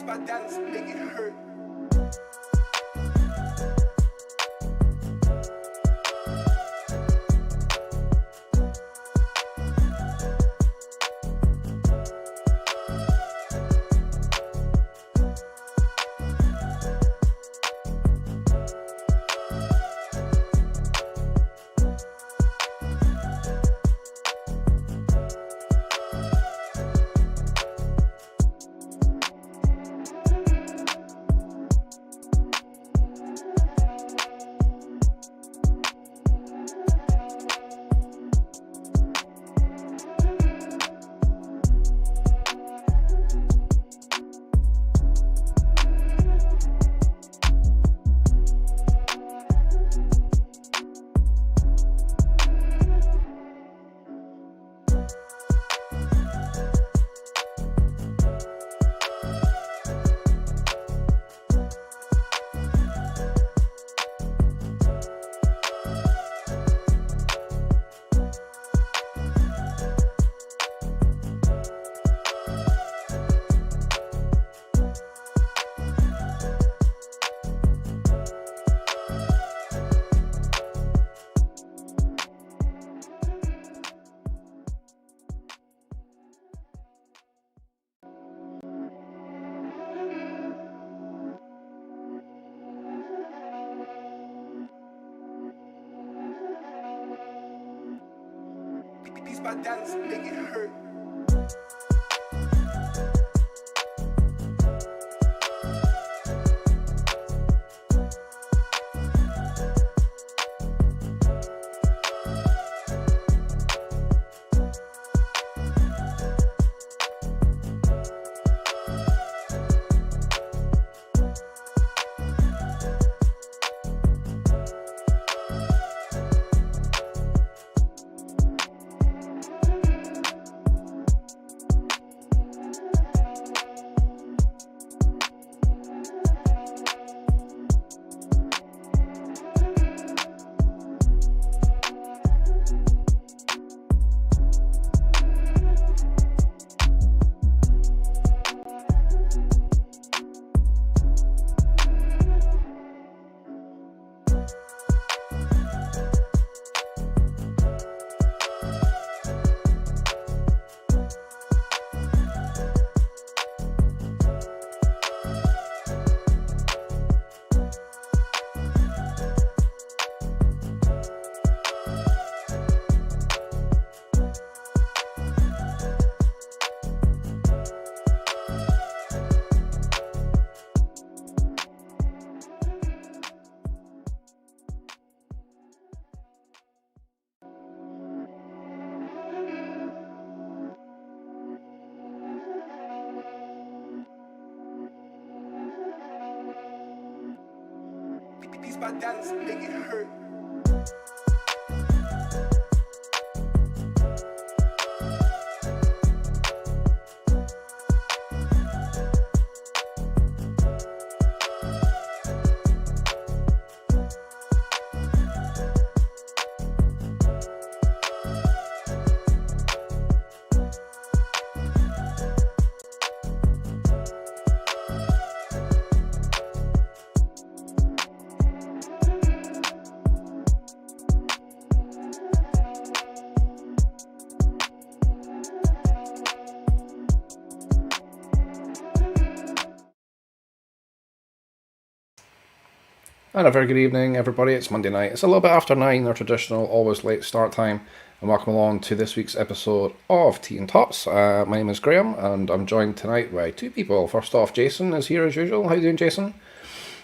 Beats by Donnas, make it hurt. Beats by Donnas, make it hurt. Beats by Donnas, make it hurt. And a very good evening, everybody. It's Monday night. It's a little bit after 9, our traditional, always late start time. And welcome along to this week's episode of Tea and Tops. My name is Graham, and I'm joined tonight by two people. First off, Jason is here as usual. How you doing, Jason?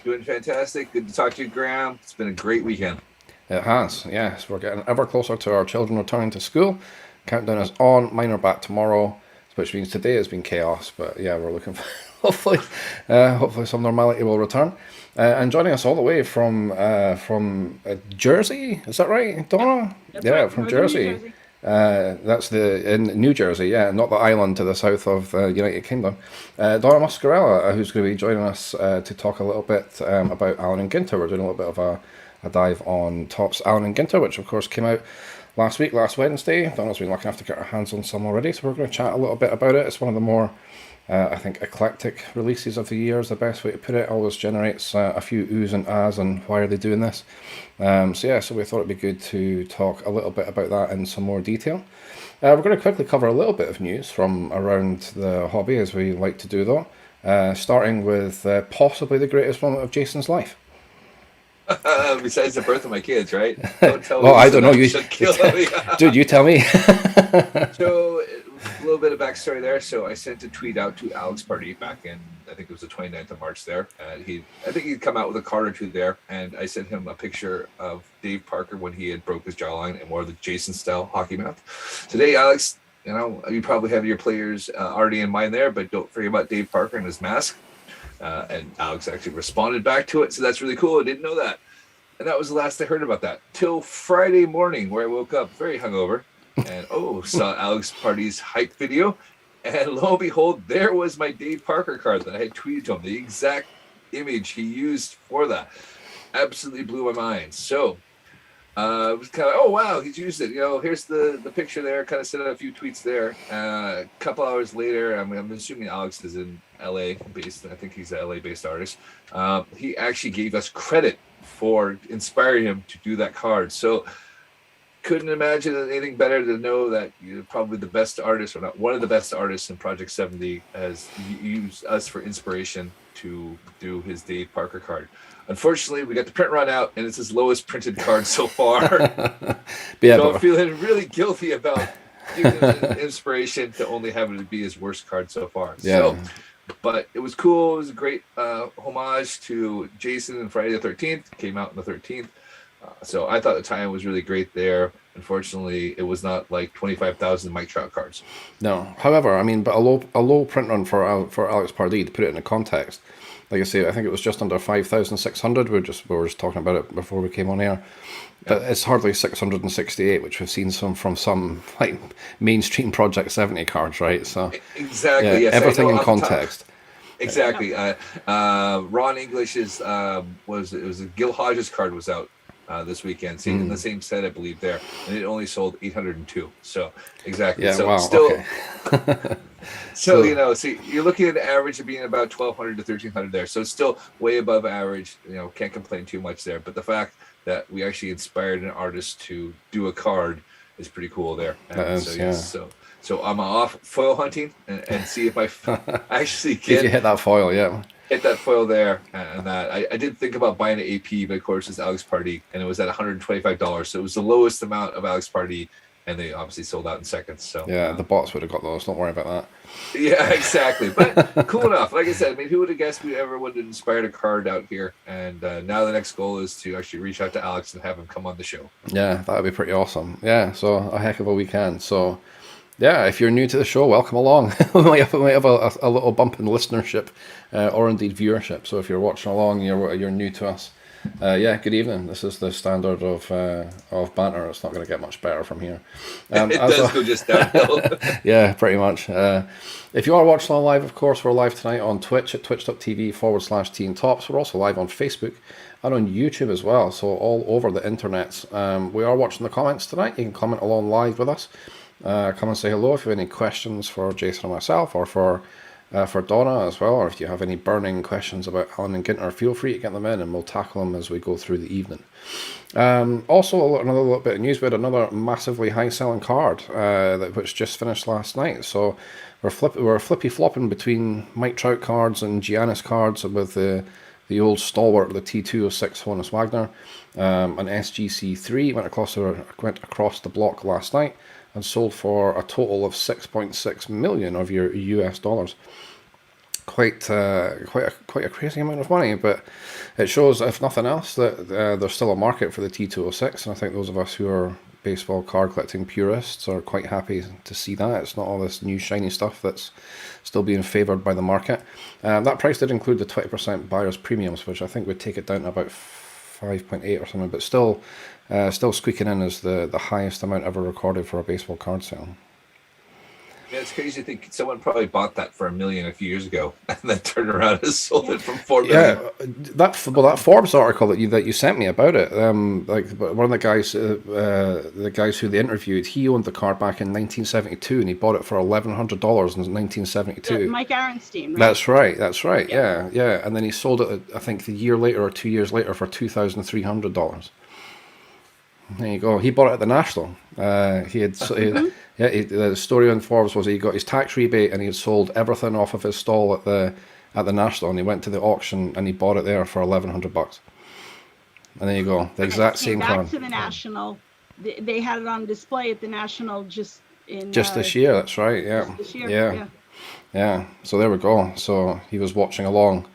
Doing fantastic. Good to talk to you, Graham. It's been a great weekend. It has, yes. We're getting ever closer to our children returning to school. Countdown is on. Mine are back tomorrow, which means today has been chaos. But yeah, we're looking for hopefully some normality will return. And joining us all the way from Jersey, is that right, Donna? Yeah, right. from Jersey. That's in New Jersey, yeah, not the island to the south of the United Kingdom. Donna Muscarella, who's going to be joining us to talk a little bit about Allen and Ginter. We're doing a little bit of a dive on Topps Allen and Ginter, which of course came out last Wednesday. Donna's been lucky enough to get her hands on some already, so we're going to chat a little bit about it. It's one of the more I think eclectic releases of the year is the best way to put it. Always generates a few oohs and ahs and why are they doing this. So we thought it'd be good to talk a little bit about that in some more detail. We're going to quickly cover a little bit of news from around the hobby, as we like to do though, starting with possibly the greatest moment of Jason's life. Besides the birth of my kids, right? Don't tell Well, me I don't know. you should kill me. Dude, you tell me. So a little bit of backstory there. So I sent a tweet out to Alex Party back in, I think it was the 29th of March there. And I think he'd come out with a card or two there. And I sent him a picture of Dave Parker when he had broke his jawline and wore the Jason style hockey mouth. Today, Alex, you probably have your players already in mind there, but don't forget about Dave Parker and his mask. And Alex actually responded back to it. So that's really cool. I didn't know that. And that was the last I heard about that. Till Friday morning, where I woke up very hungover and saw Alex Party's hype video. And lo and behold, there was my Dave Parker card that I had tweeted to him, the exact image he used for that. Absolutely blew my mind. So it was kind of, oh, wow, he's used it. Here's the picture there. Kind of sent out a few tweets there. A couple hours later, I'm assuming Alex is in LA based. I think he's an LA based artist. He actually gave us credit for inspiring him to do that card. So couldn't imagine anything better to know that you're probably the best artist, or not one of the best artists in Project 70, has used us for inspiration to do his Dave Parker card. Unfortunately, we got the print run out, and it's his lowest printed card so far. So I'm feeling really guilty about giving him inspiration to only have it be his worst card so far. Yeah. But it was cool. It was a great homage to Jason and Friday the 13th. Came out on the 13th. So I thought the tie-in was really great there. Unfortunately, it was not like 25,000 Mike Trout cards. No. However, but a low print run for Alex Pardee, to put it in a context. Like I say, I think it was just under 5,600. We were just talking about it before we came on air. But it's hardly 668, which we've seen from some like mainstream Project 70 cards, right? So exactly, yeah, yes, everything in context. Exactly. Ron English's was a Gil Hodges card was out this weekend, in the same set, I believe, there, and it only sold 802. So exactly. Yeah, so wow, still. Okay. So you're looking at an average of being about 1,200 to 1,300 there. So it's still way above average. Can't complain too much there. But the fact that we actually inspired an artist to do a card is pretty cool there. So I'm off foil hunting and see if I actually can. If you hit that foil, yeah. Hit that foil there, and that I did think about buying an AP, but of course it's Alex Party, and it was at $125. So it was the lowest amount of Alex Party, and they obviously sold out in seconds. So yeah, the bots would have got those. Don't worry about that. Yeah, exactly. But cool enough. Like I said, who would have guessed we ever would have inspired a card out here? And now the next goal is to actually reach out to Alex and have him come on the show. Yeah, that would be pretty awesome. Yeah, so a heck of a weekend. So yeah, if you're new to the show, welcome along. we might have a little bump in listenership or indeed viewership. So if you're watching along, you're new to us. Good evening. This is the standard of banter. It's not going to get much better from here. It does go just downhill. Yeah, pretty much. If you are watching on live, of course, we're live tonight on Twitch at twitch.tv/teaandtopps. We're also live on Facebook and on YouTube as well. So all over the internets. We are watching the comments tonight. You can comment along live with us. Come and say hello if you have any questions for Jason or myself, or for Donna as well, or if you have any burning questions about Alan and Ginter, feel free to get them in and we'll tackle them as we go through the evening. Also, another little bit of news, we had another massively high-selling card which just finished last night. So we're flippy-flopping between Mike Trout cards and Giannis cards with the old stalwart, the T206 Honus Wagner, an SGC3 went across the block last night and sold for a total of 6.6 million of your US dollars. Quite a crazy amount of money, but it shows, if nothing else, that there's still a market for the T206, and I think those of us who are baseball card collecting purists are quite happy to see that. It's not all this new shiny stuff that's still being favoured by the market. That price did include the 20% buyer's premiums, which I think would take it down to about 5.8 or something, but still squeaking in as the highest amount ever recorded for a baseball card sale. Yeah, it's crazy to think someone probably bought that for $1 million a few years ago and then turned around and sold it for $4 million. Yeah, that Forbes article that you sent me about it, like one of the guys who they interviewed, he owned the car back in 1972, and he bought it for $1,100 in 1972. Mike Arenstein, right? That's right. Yeah, and then he sold it, I think, the year later or 2 years later for $2,300. There you go. He bought it at the National. The story on Forbes was he got his tax rebate and he had sold everything off of his stall at the National, and he went to the auction and he bought it there for $1,100. And there you go, the exact same car. Back to the National. They had it on display at the National just this year. That's right. Yeah. This year. Yeah. So there we go. So he was watching along.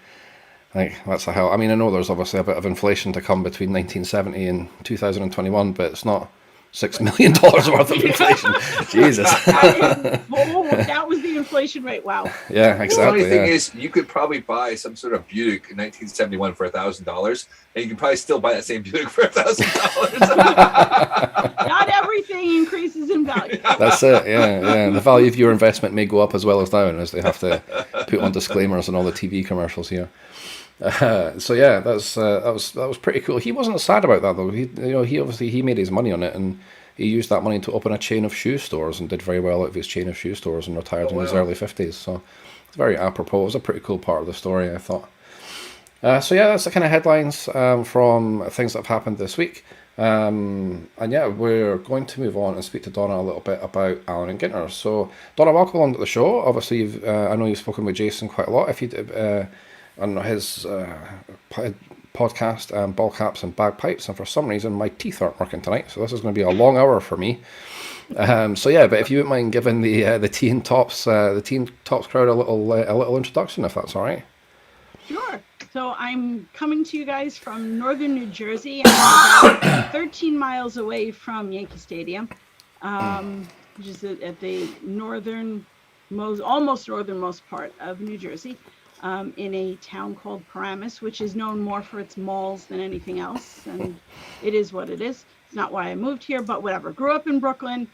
Like, that's how. I mean, I know there's obviously a bit of inflation to come between 1970 and 2021, but it's not $6 million worth of inflation. Jesus. That was the inflation rate. Wow. Yeah, exactly. The funny thing is, you could probably buy some sort of Buick in 1971 for $1,000, and you can probably still buy that same Buick for $1,000. Not everything increases in value. That's it. Yeah. The value of your investment may go up as well as down, as they have to put on disclaimers on all the TV commercials here. So yeah, that was pretty cool. He wasn't sad about that though. He obviously made his money on it, and he used that money to open a chain of shoe stores and did very well out of his chain of shoe stores and retired in his early 50s. So it's very apropos. It was a pretty cool part of the story, I thought. So yeah, that's the kind of headlines from things that have happened this week. And yeah, we're going to move on and speak to Donna a little bit about Alan and Ginter. So Donna, welcome on to the show. Obviously, I know you've spoken with Jason quite a lot. If you did, on his podcast, Ball Caps and Bagpipes, and for some reason my teeth aren't working tonight, so this is going to be a long hour for me. So yeah, but if you wouldn't mind giving the Tea and Tops crowd a little introduction, if that's all right. Sure. So I'm coming to you guys from northern New Jersey. I'm about 13 miles away from Yankee Stadium, which is at the almost northernmost part of New Jersey. In a town called Paramus, which is known more for its malls than anything else. And it is what it is. It's not why I moved here, but whatever. Grew up in Brooklyn,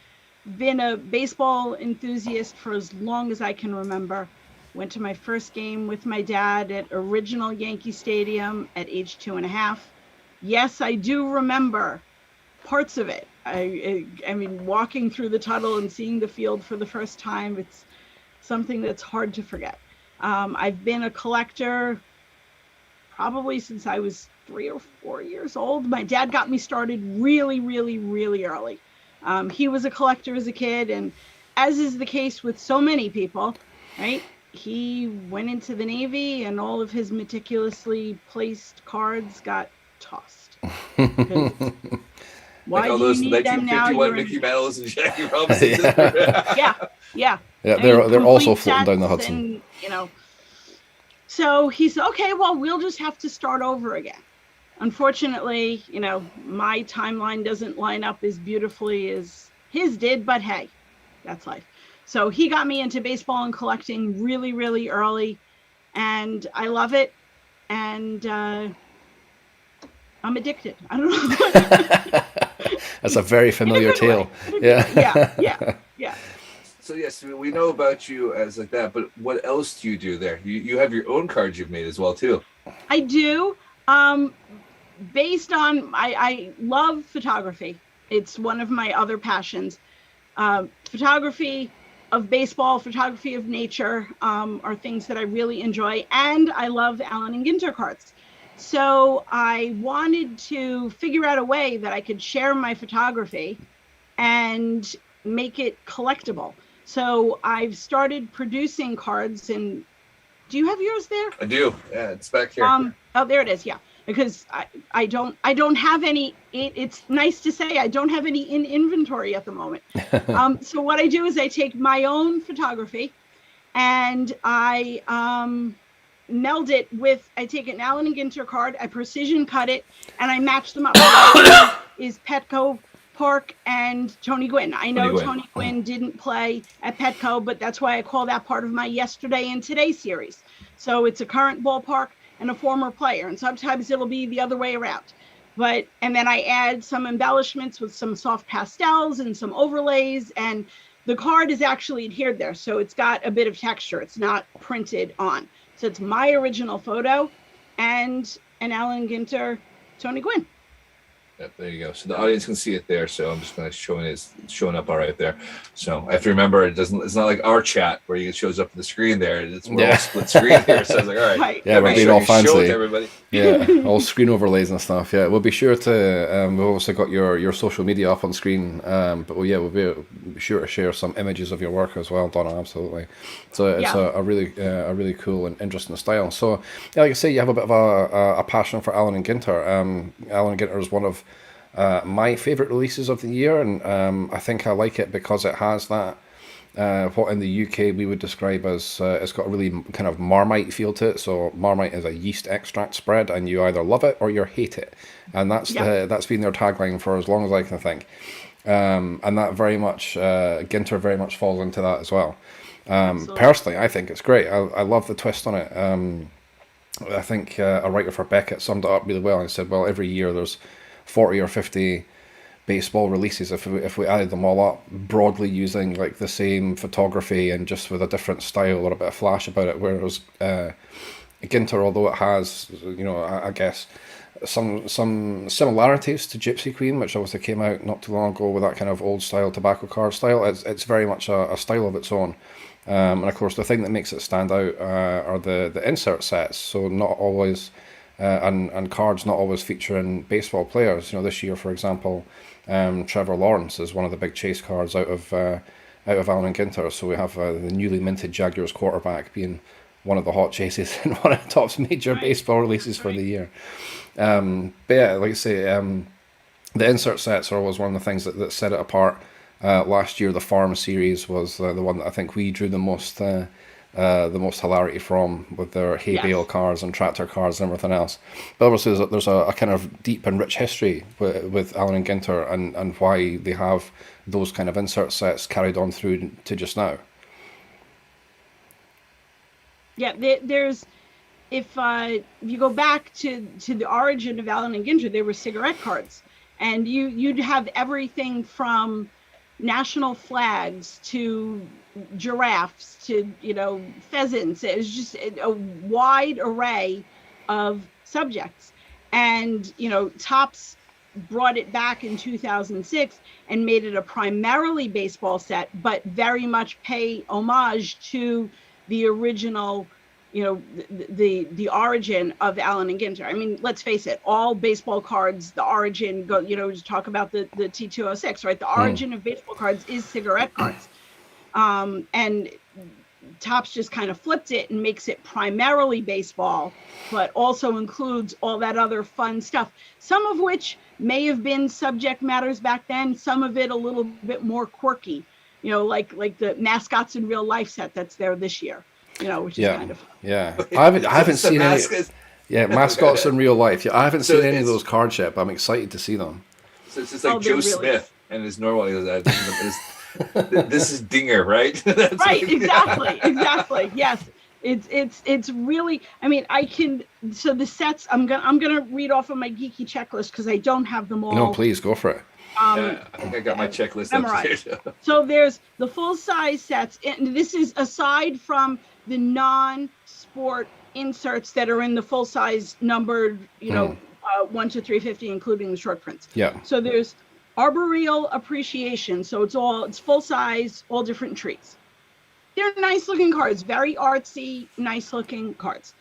been a baseball enthusiast for as long as I can remember. Went to my first game with my dad at original Yankee Stadium at age 2.5. Yes, I do remember parts of it. I mean, walking through the tunnel and seeing the field for the first time, it's something that's hard to forget. I've been a collector probably since I was 3 or 4 years old. My dad got me started really, really, really early. He was a collector as a kid, and as is the case with so many people, right? He went into the Navy, and all of his meticulously placed cards got tossed. Why like all do those you need them now? 1951 Mickey Mantles and Jackie Robinson. Yeah. Yeah, they're also floating down the Hudson. And, so he said, okay, well, we'll just have to start over again. Unfortunately, my timeline doesn't line up as beautifully as his did, but hey, that's life. So he got me into baseball and collecting really, really early, and I love it. And I'm addicted. I don't know. That's a very familiar tale. Yeah. So yes, we know about you as like that, but what else do you do there? You have your own cards you've made as well too. I do. Based on I love photography. It's one of my other passions. Photography of baseball, photography of nature are things that I really enjoy, and I love Alan and Ginter cards. So I wanted to figure out a way that I could share my photography and make it collectible. So I've started producing cards, and do you have yours there? I do. Yeah, it's back here. Oh, there it is. Yeah, because I don't have any. It's nice to say I don't have any in inventory at the moment. So what I do is I take my own photography, and I meld it with. I take an Alan and Ginter card, I precision cut it, and I match them up. Is Petco, Park, and Tony Gwynn. I know Tony Gwynn didn't play at Petco, but that's why I call that part of my yesterday and today series. So it's a current ballpark and a former player, and sometimes it'll be the other way around. And then I add some embellishments with some soft pastels and some overlays, and the card is actually adhered there, so it's got a bit of texture. It's not printed on. So it's my original photo and an Alan Ginter, Tony Gwynn. Yep, there you go. So the audience can see it there. So I'm just going to show it. It's showing up all right there. So I have to remember, it's not like our chat where it shows up on the screen there. It's more split screen here. So I was like, all right. Yeah, we're being all fancy. Show it to everybody. Yeah, all screen overlays and stuff. Yeah, we'll be sure to. We've also got your social media up on screen. But we'll be sure to share some images of your work as well, Donna. Absolutely. So it's a really cool and interesting style. So yeah, like I say, you have a bit of a passion for Alan and Ginter. Alan Ginter is one of my favourite releases of the year, and I think I like it because it has that what in the UK we would describe as it's got a really kind of Marmite feel to it. So Marmite is a yeast extract spread, and you either love it or you hate it, and that's been their tagline for as long as I can think. And that very much Ginter very much falls into that as well. Personally, I think it's great. I love the twist on it. I think a writer for Beckett summed it up really well and said, well, every year there's 40 or 50 baseball releases. If we added them all up, broadly using like the same photography and just with a different style or a bit of flash about it, whereas Ginter, although it has, I guess some similarities to Gypsy Queen, which obviously came out not too long ago with that kind of old style tobacco card style, it's very much a style of its own. And of course, the thing that makes it stand out are the insert sets. So not always. And cards not always featuring baseball players. This year, for example, Trevor Lawrence is one of the big chase cards out of Alan and Ginter. So we have the newly minted Jaguars quarterback being one of the hot chases in one of the Topps major baseball releases for the year. But yeah, like I say, the insert sets are always one of the things that set it apart. Last year, the Farm series was the one that I think we drew the most hilarity from, with their hay bale cards and tractor cards and everything else. But obviously there's a kind of deep and rich history with Alan and Ginter and why they have those kind of insert sets carried on through to just now. Yeah, there's if you go back to the origin of Alan and Ginter, they were cigarette cards, and you'd have everything from national flags to giraffes to pheasants. It was just a wide array of subjects, and Topps brought it back in 2006 and made it a primarily baseball set, but very much pay homage to the original, the origin of Alan and Ginter. I mean, let's face it, all baseball cards, the origin go, to talk about the T206, right? The origin of baseball cards is cigarette cards. And Topps just kind of flipped it and makes it primarily baseball, but also includes all that other fun stuff, some of which may have been subject matters back then, some of it a little bit more quirky, like the mascots in real life set that's there this year, which is kind of fun. Yeah. I haven't seen any. Yeah, mascots in real life. Yeah, I haven't seen any of those cards yet, but I'm excited to see them. So it's just like Joe Smith and his normal. This is Dinger, right? Right, exactly. Yes, it's really. I mean, So the sets. I'm gonna read off of my geeky checklist because I don't have them all. No, please go for it. I think I got my checklist upstairs. So there's the full size sets, and this is aside from the non-sport inserts that are in the full size numbered, 1 to 350, including the short prints. Yeah. So there's Arboreal Appreciation. So it's full size, all different trees. They're nice looking cards, very artsy, nice looking cards.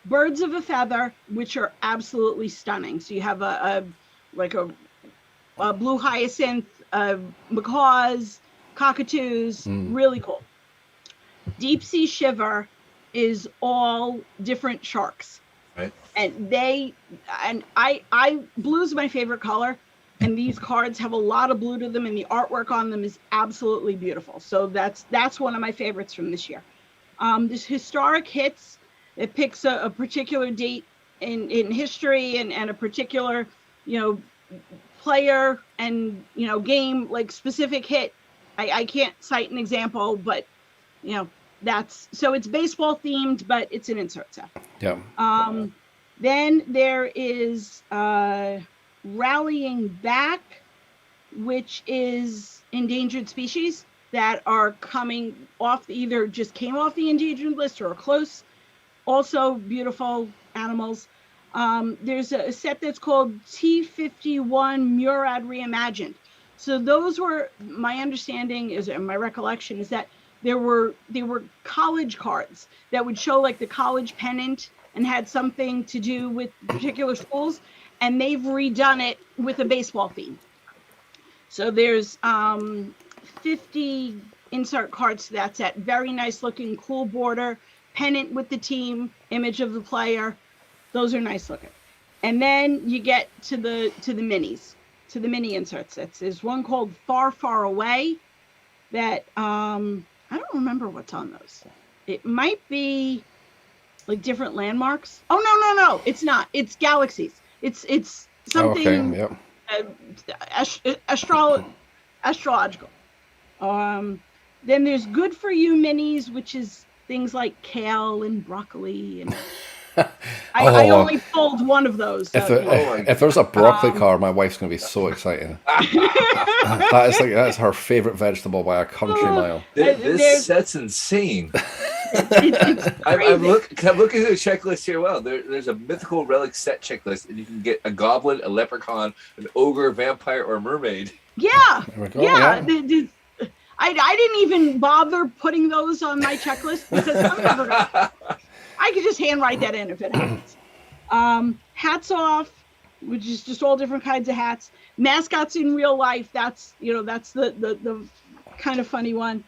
Birds of a Feather, which are absolutely stunning. So you have a blue hyacinth, macaws, cockatoos, really cool. Deep Sea Shiver is all different sharks. Right. And blue's my favorite color. And these cards have a lot of blue to them, and the artwork on them is absolutely beautiful. So that's one of my favorites from this year. This Historic Hits, it picks a particular date in history and a particular, player and, game, like specific hit. I can't cite an example, but, so it's baseball themed, but it's an insert set. Yeah. Then there is Rallying Back, which is endangered species. that are coming off, either just came off the endangered list or are close. Also beautiful animals. There's a set that's called T51 Murad Reimagined. So those were, my understanding is, and my recollection is that they were college cards that would show like the college pennant and had something to do with particular schools, and they've redone it with a baseball theme. So there's 50 insert cards to that set. Very nice looking, cool border, pennant with the team, image of the player. Those are nice looking. And then you get to the minis, to the mini insert sets. There's one called Far, Far Away that I don't remember what's on those. It might be like different landmarks. Oh no, it's not. It's galaxies. It's something astrological. Then there's Good For You minis, which is things like kale and broccoli and I only pulled one of those. If there's a broccoli card, my wife's going to be so excited. That's her favorite vegetable by a country mile. This set's insane. I'm looking at the checklist here. Well, there's a mythical relic set checklist, and you can get a goblin, a leprechaun, an ogre, a vampire, or a mermaid. Yeah, there we go, yeah. I didn't even bother putting those on my checklist because I could just handwrite that in if it happens. Hats off, which is just all different kinds of hats. Mascots in real life. That's the kind of funny one.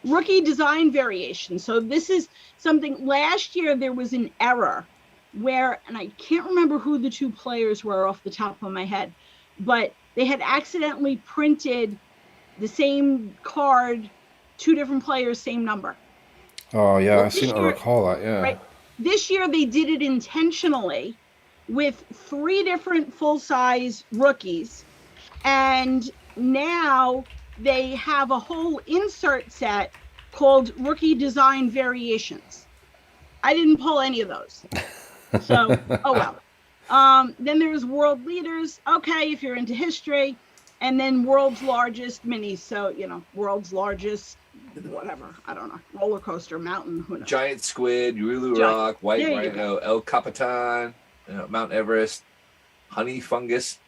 Rookie design variation. So this is something, last year there was an error where, and I can't remember who the two players were off the top of my head, but they had accidentally printed the same card, two different players, same number. Oh yeah, well, I seem to recall that, yeah. Right. This year they did it intentionally with 3 different full-size rookies, and now they have a whole insert set called Rookie Design Variations. I didn't pull any of those. So, oh well. Then there's World Leaders. Okay, if you're into history. And then World's Largest Minis. So, World's Largest, whatever. I don't know. Roller coaster, mountain, who knows. Giant Squid, Ulu Rock, White Rhino, El Capitan, Mount Everest, Honey Fungus.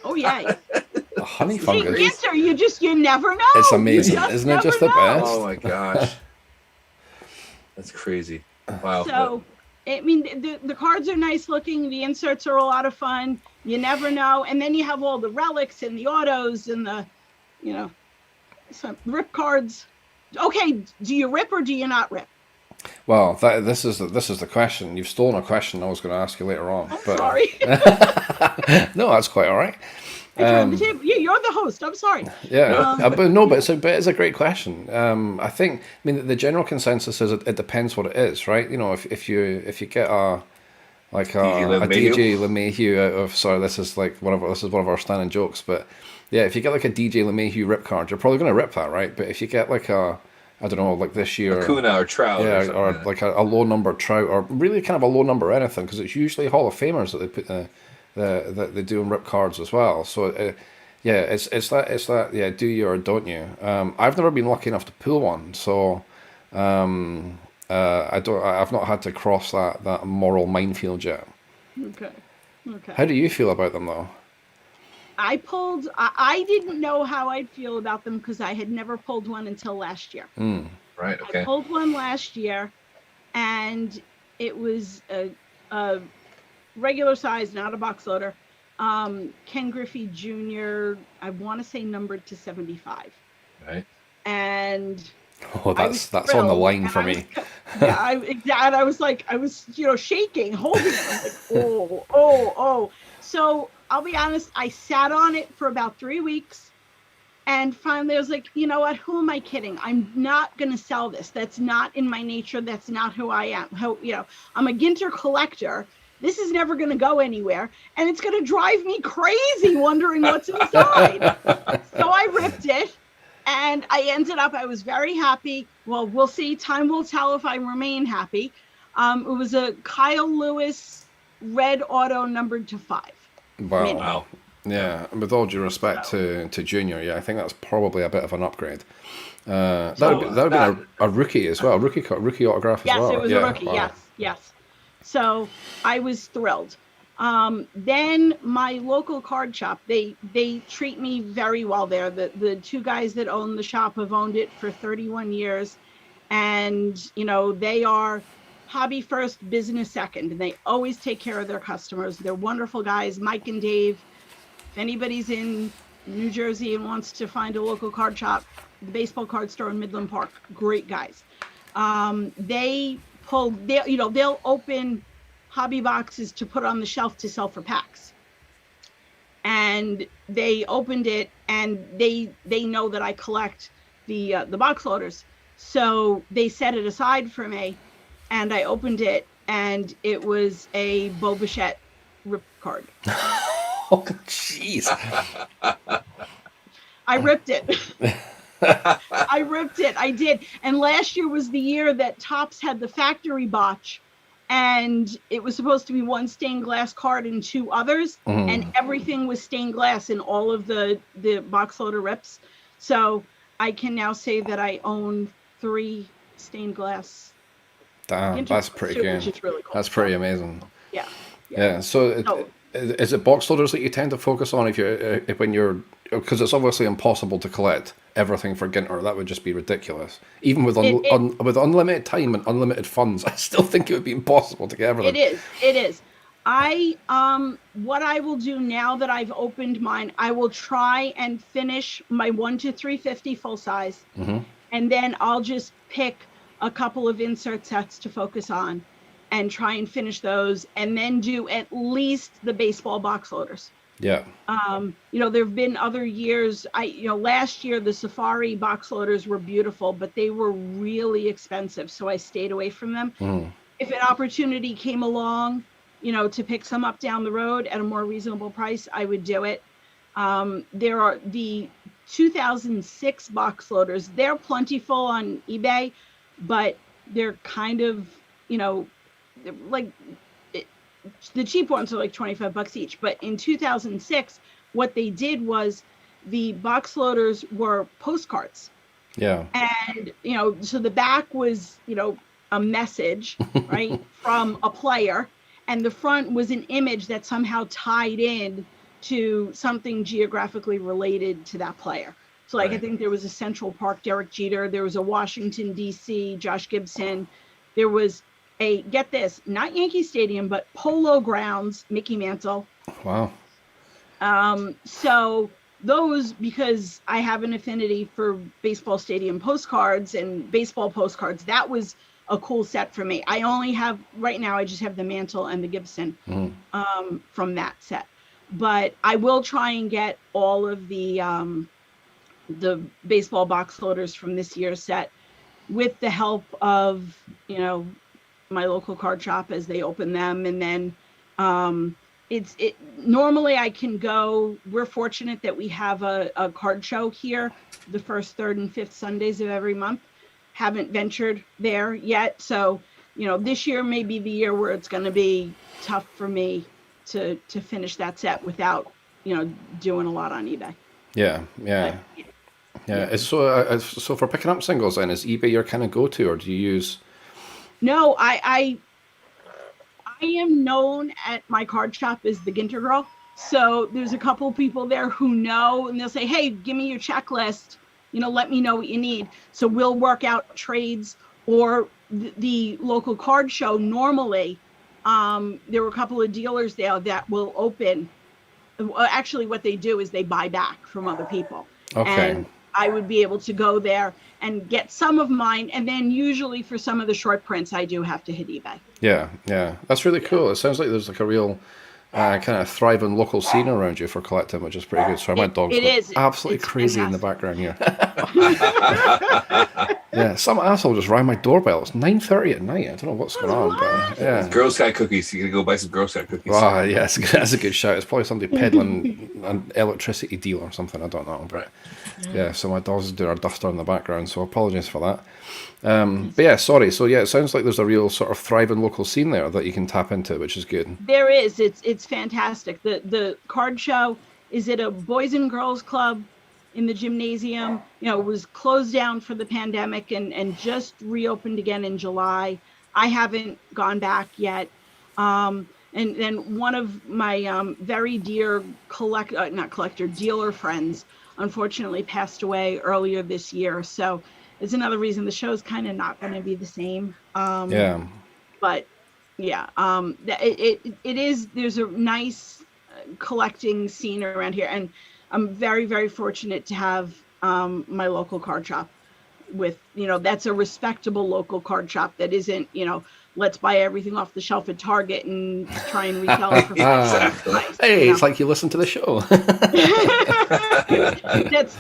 Oh, yeah. A honey fungus. Ginter, you never know. It's amazing, isn't it? Just the best. Oh my gosh, that's crazy! Wow. So, I mean, the cards are nice looking. The inserts are a lot of fun. You never know. And then you have all the relics and the autos and the, some rip cards. Okay, do you rip or do you not rip? Well, this is the question. You've stolen a question I was going to ask you later on. I'm sorry. No, that's quite all right. You're the host. I'm sorry. Yeah, but it's a great question. I mean, the general consensus is it depends what it is, right? If you get a DJ LeMahieu out of, sorry, this is one of our standing jokes, but yeah, if you get like a DJ LeMahieu rip card, you're probably going to rip that, right? But if you get like a, I don't know, like this year, a Kuna or Trout, yeah, or like a low number Trout, or really kind of a low number anything, because it's usually Hall of Famers that they put that they do in rip cards as well. So yeah, it's that yeah, do you or don't you? I've never been lucky enough to pull one, so I've not had to cross that moral minefield yet. Okay. How do you feel about them though? I didn't know how I'd feel about them because I had never pulled one until last year. Right. Okay. I pulled one last year, and it was a regular size, not a box loader. Ken Griffey Jr., I want to say numbered to 75. Right. And that's on the line for me. I was shaking, holding it. I was like, oh. So I'll be honest, I sat on it for about 3 weeks, and finally I was like, you know what? Who am I kidding? I'm not going to sell this. That's not in my nature. That's not who I am. I'm a Ginter collector. This is never going to go anywhere, and it's going to drive me crazy wondering what's inside. So I ripped it, and I was very happy. Well, we'll see. Time will tell if I remain happy. It was a Kyle Lewis red auto numbered to 5. Wow. Yeah, and with all due respect to Junior, yeah, I think that's probably a bit of an upgrade. That would have been a rookie as well, rookie autograph as Yes, well. it was Yeah, a rookie. wow. Yes. So I was thrilled. Then my local card shop, they treat me very well there. The two guys that own the shop have owned it for 31 years. And, they are hobby first, business second. And they always take care of their customers. They're wonderful guys, Mike and Dave. If anybody's in New Jersey and wants to find a local card shop, the baseball card store in Midland Park, great guys. They'll open hobby boxes to put on the shelf to sell for packs. And they opened it, and they know that I collect the box loaders. So they set it aside for me, and I opened it, and it was a Bo Bichette rip card. Oh, jeez. I ripped it. I did. And last year was the year that Topps had the factory botch, and it was supposed to be one stained glass card and two others, and everything was stained glass in all of the box loader rips. So I can now say that I own 3 stained glass. Damn, that's pretty good. Which is really cool. That's pretty amazing. Yeah. So is it box loaders that you tend to focus on because it's obviously impossible to collect everything for Ginter? That would just be ridiculous. Even with with unlimited time and unlimited funds, I still think it would be impossible to get everything. It is. What I will do now that I've opened mine, I will try and finish my 1 to 350 full size, and then I'll just pick a couple of insert sets to focus on and try and finish those, and then do at least the baseball box loaders. Yeah. There have been other years. Last year the Safari box loaders were beautiful, but they were really expensive, so I stayed away from them. If an opportunity came along, to pick some up down the road at a more reasonable price, I would do it. There are the 2006 box loaders. They're plentiful on eBay, but they're kind of, the cheap ones are like $25 each. But in 2006, what they did was the box loaders were postcards. Yeah. And, so the back was, a message, right, from a player. And the front was an image that somehow tied in to something geographically related to that player. So I think there was a Central Park Derek Jeter. There was a Washington, D.C. Josh Gibson. There was get this, not Yankee Stadium, but Polo Grounds, Mickey Mantle. Wow. So those, because I have an affinity for baseball stadium postcards and baseball postcards, that was a cool set for me. I only have, right now, I just have the Mantle and the Gibson from that set. But I will try and get all of the baseball box loaders from this year's set with the help of, my local card shop as they open them. And then normally I can go, we're fortunate that we have a card show here the first, third, and fifth Sundays of every month. Haven't ventured there yet. So, this year may be the year where it's going to be tough for me to finish that set without, doing a lot on eBay. Yeah. So for picking up singles then, is eBay your kind of go-to, or do you use... No, I am known at my card shop as the Ginter girl. So there's a couple of people there who know, and they'll say, hey, give me your checklist, let me know what you need. So we'll work out trades, or the local card show. Normally, there were a couple of dealers there that will open. Actually, what they do is they buy back from other people. Okay. And I would be able to go there and get some of mine. And then usually for some of the short prints, I do have to hit eBay. Yeah. That's really cool. It sounds like there's like a real kind of thriving local scene around you for collecting, which is pretty good. Sorry, my dog's absolutely crazy fantastic in the background here. Yeah, some asshole just rang my doorbell. It's 9:30 at night. I don't know what's going on. But, yeah. Girl Scout cookies. You gotta go buy some Girl Scout cookies. Oh, yeah, that's a good shout. It's probably somebody peddling an electricity deal or something. I don't know. But yeah, so my dog's doing her duster in the background, so apologies for that. But yeah, sorry. So yeah, it sounds like there's a real sort of thriving local scene there that you can tap into, which is good. There is. It's fantastic. The card show is it a boys and girls club in the gymnasium? You know, it was closed down for the pandemic and just reopened again in July. I haven't gone back yet. And then one of my very dear dealer friends unfortunately passed away earlier this year. So it's another reason the show's kind of not going to be the same. Yeah. But yeah, it is, there's a nice collecting scene around here. And I'm very, very fortunate to have my local card shop with, you know, that's a respectable local card shop that isn't, you know, let's buy everything off the shelf at Target and try and retail it for $5. Hey, it's like you listen to the show.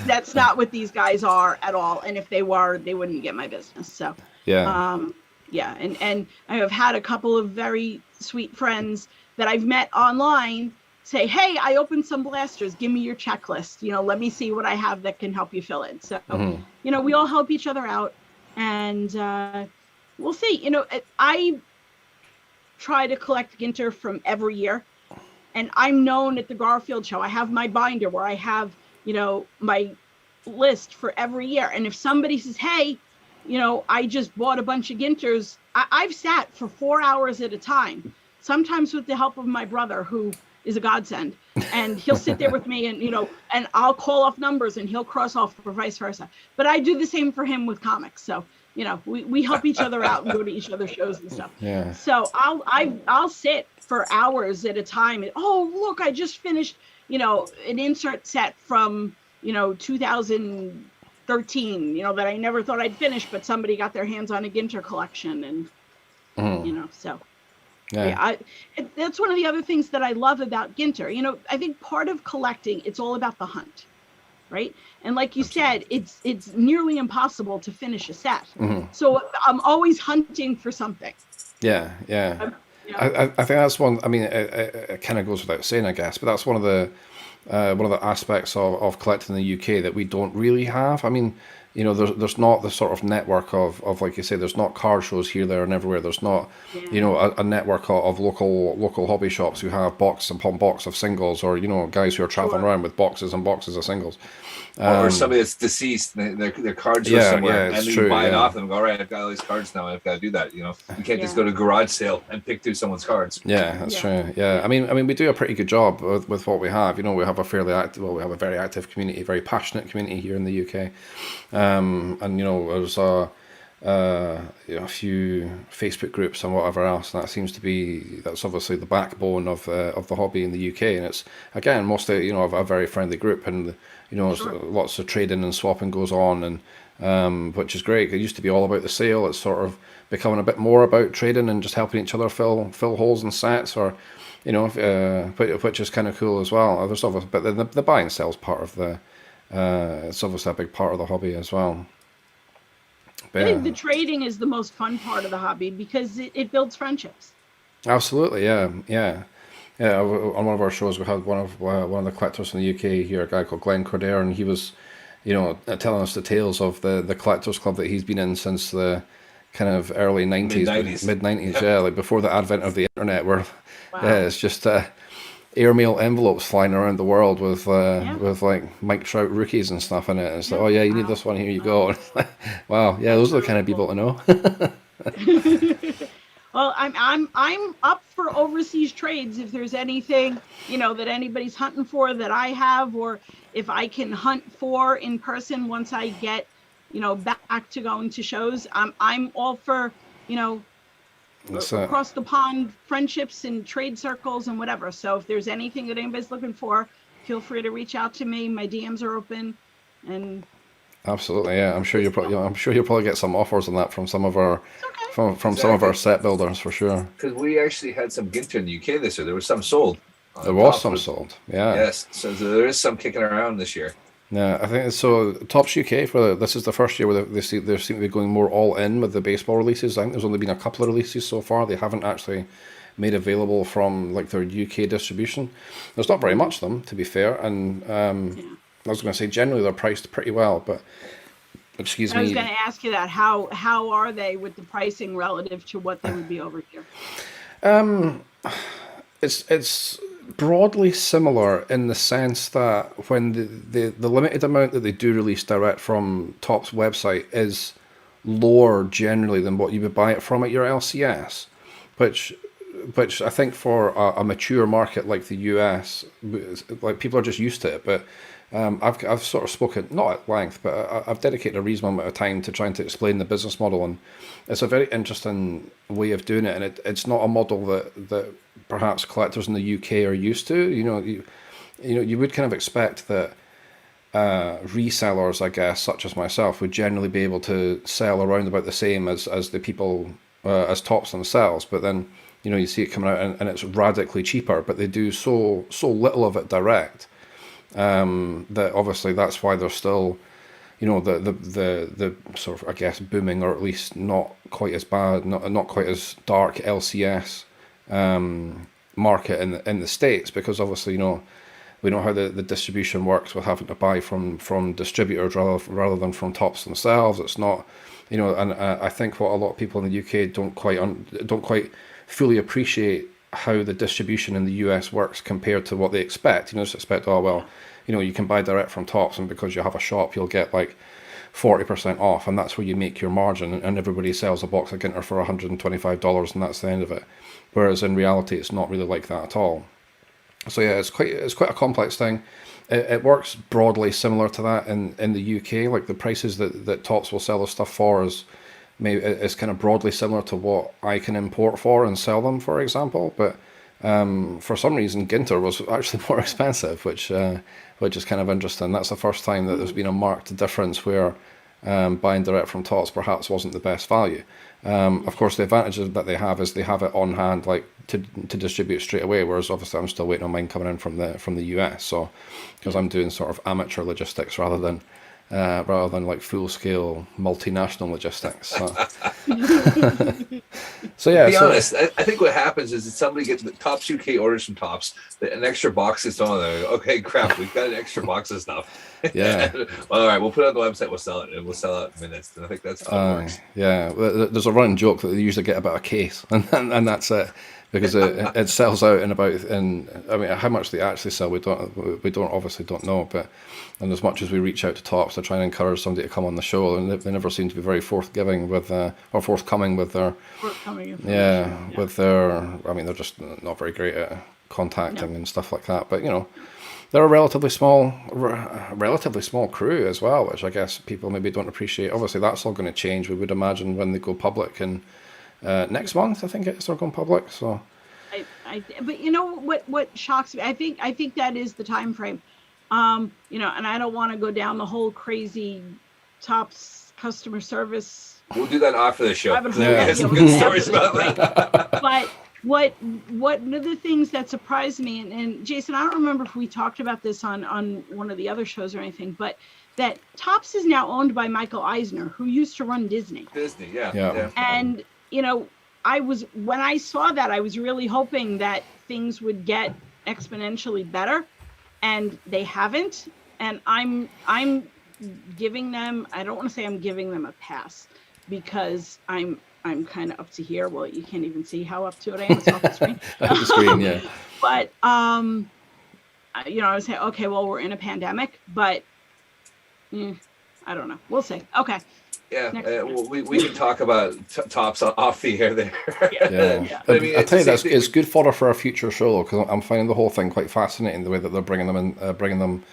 That's not what these guys are at all. And if they were, they wouldn't get my business. So yeah. Yeah, and I have had a couple of very sweet friends that I've met online say, hey, I opened some blasters, give me your checklist, you know, let me see what I have that can help you fill it. So, you know, we all help each other out, and we'll see. You know, I try to collect Ginter from every year, and I'm known at the Garfield show. I have my binder where I have, you know, my list for every year. And if somebody says, hey, you know, I just bought a bunch of Ginters, I've sat for 4 hours at a time, sometimes with the help of my brother, who is a godsend, and he'll sit there with me, and, you know, and I'll call off numbers and he'll cross off, or vice versa. But I do the same for him with comics. So, you know, we help each other out and go to each other's shows and stuff. Yeah. So I'll sit for hours at a time, and, oh, look, I just finished, you know, an insert set from, you know, 2013, you know, that I never thought I'd finish, but somebody got their hands on a Ginter collection, and you know, so yeah, that's one of the other things that I love about Ginter. You know, I think part of collecting, it's all about the hunt, right? And like you said, it's nearly impossible to finish a set. So I'm always hunting for something. Yeah. I think that's one. I mean, it kind of goes without saying, I guess, but that's one of the aspects of collecting in the UK that we don't really have. I mean, you know, there's not the sort of network of like you say, there's not card shows here, there, and everywhere. There's not, you know, a network of local hobby shops who have box upon box of singles, or, you know, guys who are traveling around with boxes and boxes of singles. Or somebody that's deceased, their cards are somewhere, and you buy it off them and go, all right, I've got all these cards now, I've got to do that. You know, you can't just go to a garage sale and pick through someone's cards. Yeah, that's true. Yeah, I mean, we do a pretty good job with what we have. You know, we have a fairly active, we have a very active community, very passionate community here in the UK, and, you know, there's a few Facebook groups and whatever else, and that's obviously the backbone of the hobby in the UK, and it's, again, mostly, you know, a very friendly group, and, you know, lots of trading and swapping goes on, and which is great. It used to be all about the sale. It's sort of becoming a bit more about trading and just helping each other fill holes in sets, or, you know, which is kind of cool as well. There's obviously, but the buy and sell's part of it's obviously a big part of the hobby as well. I think the trading is the most fun part of the hobby, because it builds friendships. Absolutely, yeah. On one of our shows, we had one of the collectors from the UK here, a guy called Glenn Cordair, and he was, you know, telling us the tales of the collectors club that he's been in since the kind of early 90s, mid 90s, like before the advent of the internet, where it's just airmail envelopes flying around the world with like Mike Trout rookies and stuff in it. And it's like, oh yeah, you need this one, here you go. And it's like, wow, yeah, those are the kind of people to know. Well, I'm up for overseas trades. If there's anything, you know, that anybody's hunting for that I have, or if I can hunt for in person once I get, you know, back to going to shows, I'm all for, you know, across the pond friendships and trade circles and whatever. So if there's anything that anybody's looking for, feel free to reach out to me. My DMs are open, and absolutely, yeah. I'm sure you'll probably get some offers on that from some of our from some of our set builders, for sure. Because we actually had some Ginter in the UK this year. There was some sold. There was some sold, yeah. Yes, so there is some kicking around this year. Yeah, I think so. Topps UK, this is the first year where they seem to be going more all in with the baseball releases. I think there's only been a couple of releases so far. They haven't actually made available from like their UK distribution. There's not very much of them, to be fair, and I was going to say generally they're priced pretty well, but excuse me. I was going to ask you that. How are they with the pricing relative to what they would be over here? It's broadly similar in the sense that when the limited amount that they do release direct from Topps website is lower generally than what you would buy it from at your LCS, which I think for a mature market like the US, like people are just used to it. But I've sort of spoken, not at length, but I've dedicated a reasonable amount of time to trying to explain the business model, and it's a very interesting way of doing it. And it's not a model that perhaps collectors in the UK are used to. You would kind of expect that resellers, I guess, such as myself, would generally be able to sell around about the same as the people as Topps themselves. But then you see it coming out and it's radically cheaper, but they do so little of it direct. That obviously that's why they're still, the sort of, I guess, booming, or at least not quite as bad, not quite as dark LCS market in the States, because obviously we know how the distribution works with having to buy from distributors rather than from Topps themselves. It's not, and I think what a lot of people in the UK don't quite fully appreciate how the distribution in the US works compared to what they expect. Just expect, oh well, you can buy direct from Topps, and because you have a shop, you'll get like 40% off, and that's where you make your margin, and everybody sells a box of Ginter for $125, and that's the end of it. Whereas in reality, it's not really like that at all. So yeah, it's quite a complex thing. It works broadly similar to that in the UK. Like the prices that Topps will sell the stuff for is kind of broadly similar to what I can import for and sell them, for example. But for some reason, Ginter was actually more expensive, which is kind of interesting. That's the first time that there's been a marked difference where buying direct from Topps perhaps wasn't the best value. Of course, the advantages that they have is they have it on hand, like to distribute straight away. Whereas obviously I'm still waiting on mine coming in from the US. So because I'm doing sort of amateur logistics rather than like full scale multinational logistics. So yeah. To be honest, I think what happens is that somebody gets the Topps UK orders from Topps, an extra box is on there. Okay, crap, we've got an extra box of stuff. Yeah. Well, all right, we'll put it on the website. We'll sell it. And we'll sell it in minutes. And I think that's how it works. Yeah. There's a running joke that they usually get about a case, and that's it. Because it sells out in about, I mean, how much they actually sell, we obviously don't know, but and as much as we reach out to Topps to try and encourage somebody to come on the show, and they never seem to be very forthcoming with their I mean, they're just not very great at contacting and stuff like that. But they're a relatively small crew as well, which I guess people maybe don't appreciate. Obviously, that's all going to change, we would imagine, when they go public and. Next month, I think it's going public. So, but what shocks me, I think that is the time frame. And I don't want to go down the whole crazy Topps customer service. We'll do that after the show. We have some good stories about that. But one of the things that surprised me, and Jason, I don't remember if we talked about this on one of the other shows or anything, but that Topps is now owned by Michael Eisner, who used to run Disney. Yeah. And when I saw that, I was really hoping that things would get exponentially better, and they haven't. And I'm giving them, I don't want to say I'm giving them a pass, because I'm kind of up to here. Well, you can't even see how up to it I am. It's off the screen. Off the screen, yeah. But I was saying, okay, well, we're in a pandemic, but I don't know. We'll see. Okay. Yeah, we can talk about Topps off the air there. Yeah. I mean, I tell you, it's good fodder for a future show, because I'm finding the whole thing quite fascinating, the way that they're bringing them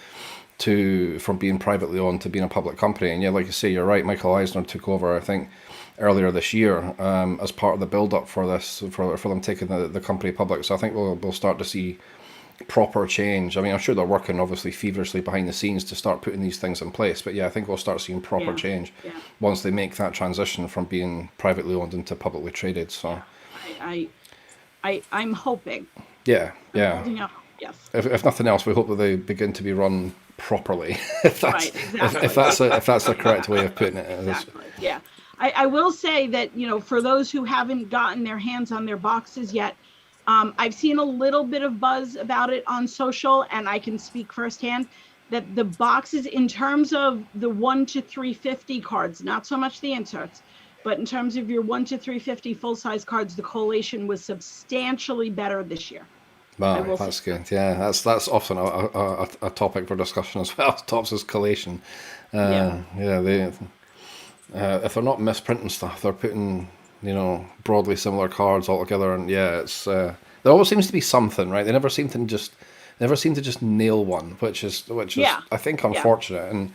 from being privately owned to being a public company. And yeah, like you say, you're right. Michael Eisner took over, I think, earlier this year as part of the build-up for this, for them taking the company public. So I think we'll start to see proper change. I mean, I'm sure they're working obviously feverishly behind the scenes to start putting these things in place, but yeah, I think we'll start seeing proper change once they make that transition from being privately owned into publicly traded. So I'm hoping. Yeah. Yes. If nothing else, we hope that they begin to be run properly. If that's the correct way of putting it. Exactly. Yeah. I will say that, for those who haven't gotten their hands on their boxes yet, I've seen a little bit of buzz about it on social, and I can speak firsthand that the boxes, in terms of the 1 to 350 cards, not so much the inserts, but in terms of your 1 to 350 full-size cards, the collation was substantially better this year. Wow, that's good. Yeah, that's often a topic for discussion as well. Topps' collation. Yeah, they if they're not misprinting stuff, they're putting broadly similar cards all together, and yeah, it's there always seems to be something, right? They never seem to just nail one, which is Yeah. I think Yeah. unfortunate, and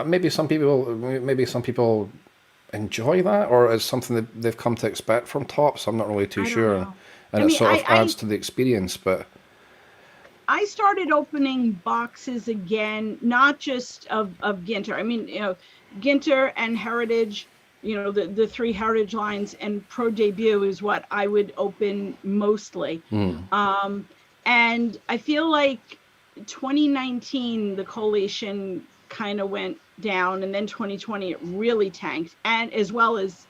maybe some people enjoy that, or it's something that they've come to expect from Topps. I'm not really too I don't sure, know. and I it mean, sort of adds to the experience, but. I started opening boxes again, not just of Ginter. I mean, Ginter and Heritage, the three Heritage lines, and Pro Debut is what I would open mostly. And I feel like 2019, the collation kind of went down, and then 2020, it really tanked, and as well as,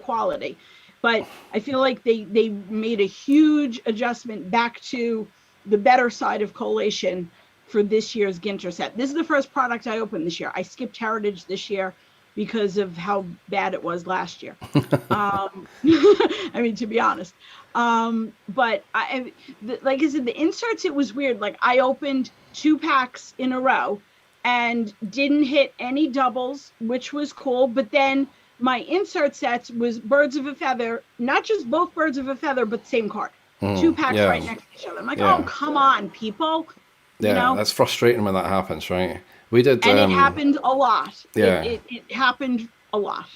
quality. But I feel like they made a huge adjustment back to the better side of collation for this year's Ginter set. This is the first product I opened this year. I skipped Heritage this year because of how bad it was last year. I mean, to be honest. But like I said, the inserts, it was weird. Like, I opened 2 packs in a row and didn't hit any doubles, which was cool. But then my insert sets was Birds of a Feather, not just both Birds of a Feather, but same card. 2 packs right next to each other. I'm like, oh, come on, people. Yeah, that's frustrating when that happens, right? We did, and it happened a lot. Yeah, it happened a lot.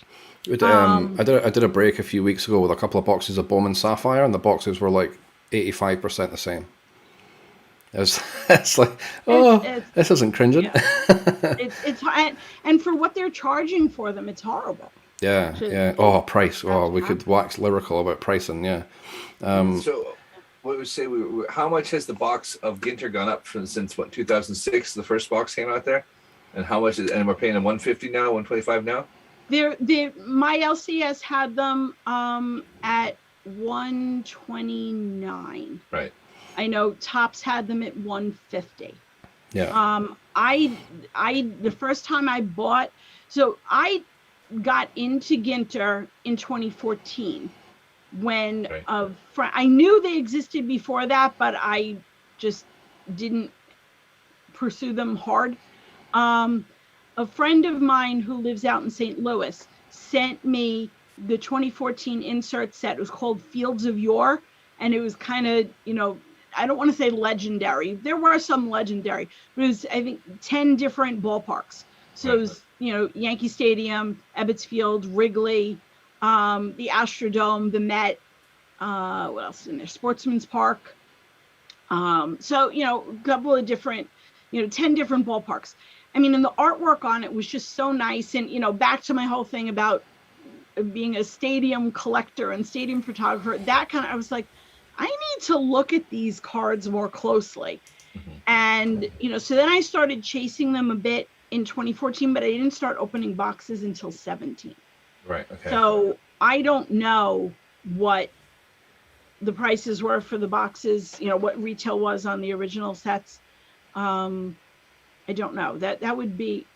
We did, I did a break a few weeks ago with a couple of boxes of Bowman Sapphire, and the boxes were like 85% the same. It's like, this isn't cringing. Yeah. it's and for what they're charging for them, it's horrible. Yeah. Oh, price. Oh, we could wax lyrical about pricing. Yeah. So, what would say? How much has the box of Ginter gone up since what 2006? The first box came out there, and how much is? And we're paying them 150 now, 125 now. My LCS had them at 129. Right. I know Topps had them at 150. Yeah. I the first time I bought, so I got into Ginter in 2014 when I knew they existed before that, but I just didn't pursue them hard. A friend of mine who lives out in St. Louis sent me the 2014 insert set. It was called Fields of Yore, and it was kind of, I don't want to say legendary. There were some legendary, but it was, I think, 10 different ballparks. So it was, Yankee Stadium, Ebbets Field, Wrigley, the Astrodome, the Met, what else is in there? Sportsman's Park. So, a couple of different, 10 different ballparks. I mean, and the artwork on it was just so nice. And, back to my whole thing about being a stadium collector and stadium photographer, I was like, I need to look at these cards more closely. And, so then I started chasing them a bit in 2014, but I didn't start opening boxes until 17. Right. Okay. So I don't know what the prices were for the boxes, what retail was on the original sets. I don't know. That would be,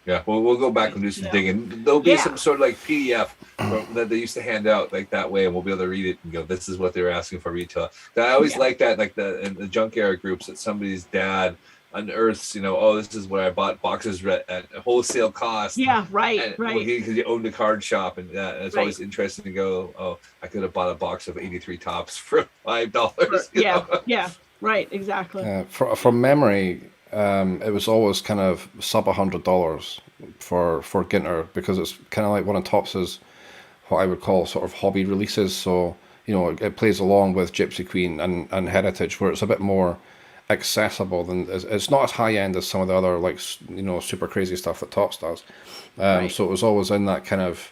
Yeah, well, we'll go back and do some digging. There'll be some sort of like PDF that they used to hand out like that way, and we'll be able to read it and go, this is what they were asking for retail. I always like that, like in the junk era groups, that somebody's dad unearths, this is where I bought boxes at wholesale cost. Yeah, right. Because you owned a card shop, and it's always interesting to go, I could have bought a box of 83 Topps for $5. Yeah, right, exactly. From memory, it was always kind of sub $100 for Ginter, because it's kind of like one of Topps's, what I would call sort of hobby releases. So it plays along with Gypsy Queen and Heritage, where it's a bit more accessible than it's not as high end as some of the other super crazy stuff that Topps does. So it was always in that kind of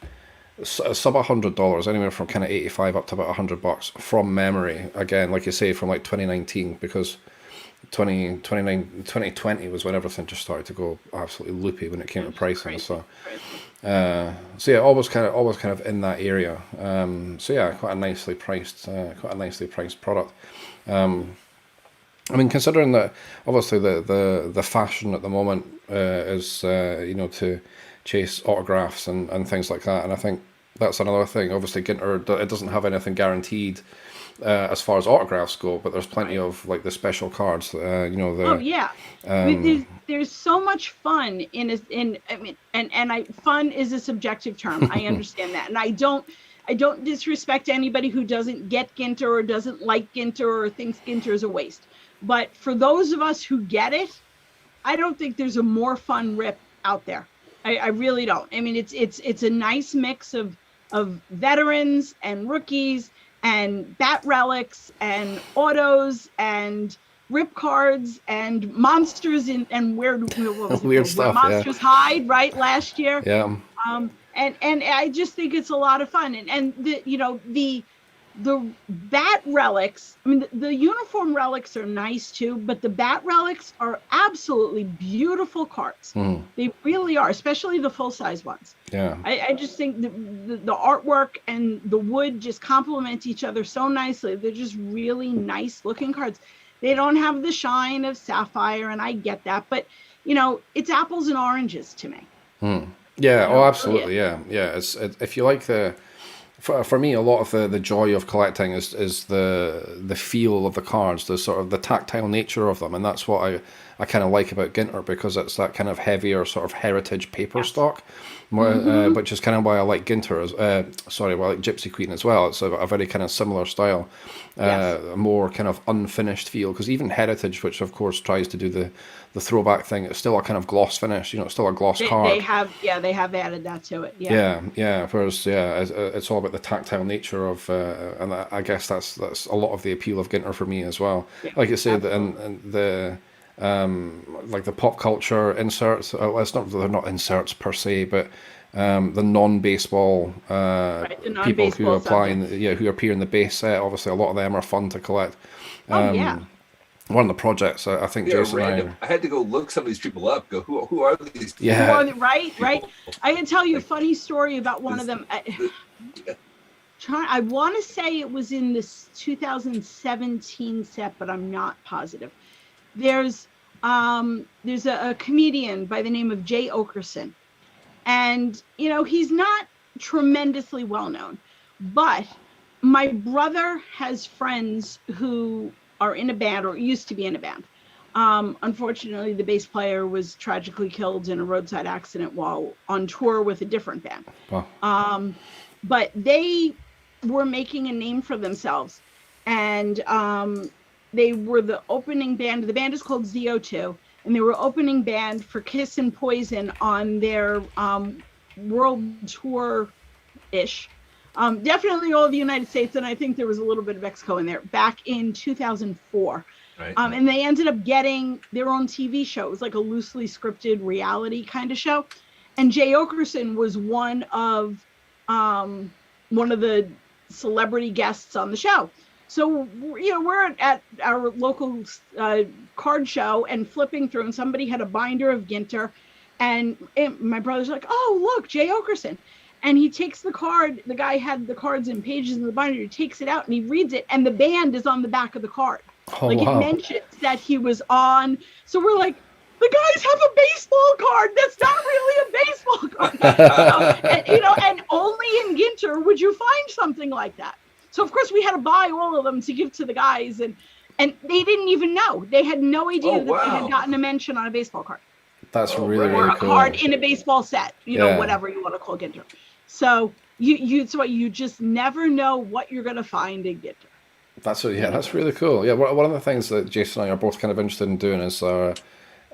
sub $100, anywhere from kind of 85 up to about $100 from memory. Again, like you say, from like 2019, because 2020 was when everything just started to go absolutely loopy when it came to pricing. So always kind of in that area. Quite a nicely priced product. I mean, considering that obviously the fashion at the moment is to chase autographs and things like that, and I think that's another thing. Obviously, Ginter, it doesn't have anything guaranteed as far as autographs go, but there's plenty of like the special cards. You know, the Oh yeah, there's so much fun I mean, fun is a subjective term. I understand that, and I don't disrespect anybody who doesn't get Ginter or doesn't like Ginter or thinks Ginter is a waste. But for those of us who get it, I don't think there's a more fun rip out there. I really don't. I mean, it's a nice mix of veterans and rookies and bat relics and autos and rip cards and monsters and weird stuff. Where monsters hide, right? Last year. Yeah. And I just think it's a lot of fun. And the bat relics, I mean, the uniform relics are nice too, but the bat relics are absolutely beautiful cards. They really are, especially the full-size ones. Yeah. I just think the artwork and the wood just complement each other so nicely. They're just really nice looking cards. They don't have the shine of sapphire, and I get that, but you know, it's apples and oranges to me. Yeah. Oh, absolutely. Yeah. If you like for me, a lot of the joy of collecting is the feel of the cards, the sort of the tactile nature of them, and that's what I kind of like about Ginter, because it's that kind of heavier sort of heritage paper stock, which is kind of why I like Ginter why I like Gypsy Queen as well. It's a very kind of similar style, a more kind of unfinished feel, because even Heritage, which of course tries to do the throwback thing, it's still a kind of gloss finish, you know, it's still a gloss card. They have added that to it. Whereas it's all about the tactile nature of, and I guess that's a lot of the appeal of Ginter for me as well. Like I said, and the like the pop culture inserts. They're not inserts per se, but the non-baseball people who apply who appear in the base set. Obviously, a lot of them are fun to collect. One of the projects I think Jason and I had to go look some of these people up. Go, who are these people? Yeah. Right. I can tell you a funny story about one of them. I want to say it was in this 2017 set, but I'm not positive. There's a comedian by the name of Jay Okerson, and you know, he's not tremendously well known, but my brother has friends who are in a band or used to be in a band. Unfortunately, the bass player was tragically killed in a roadside accident while on tour with a different band. Wow. But they were making a name for themselves, and they were the opening band. The band is called ZO2, and they were opening band for Kiss and Poison on their world tour-ish. Definitely all of the United States, and I think there was a little bit of Mexico in there, back in 2004. Right. And they ended up getting their own TV show. It was like a loosely scripted reality kind of show. And Jay Okerson was one of the celebrity guests on the show. So, you know, we're at our local card show and flipping through, and somebody had a binder of Ginter, and my brother's like, "Oh, look, Jay Okerson." And he takes the card. The guy had the cards and pages in the binder. He takes it out and he reads it, and the band is on the back of the card. It mentions that he was on. So we're like, the guys have a baseball card. That's not really a baseball card. And only in Ginter would you find something like that. So of course we had to buy all of them to give to the guys, and they didn't even know. They had no idea that they had gotten a mention on a baseball card. That's really or a cool. card in a baseball set. Whatever you want to call Ginter. So you just never know what you're going to find in Ginter. That's really cool. Yeah, one of the things that Jason and I are both kind of interested in doing is, or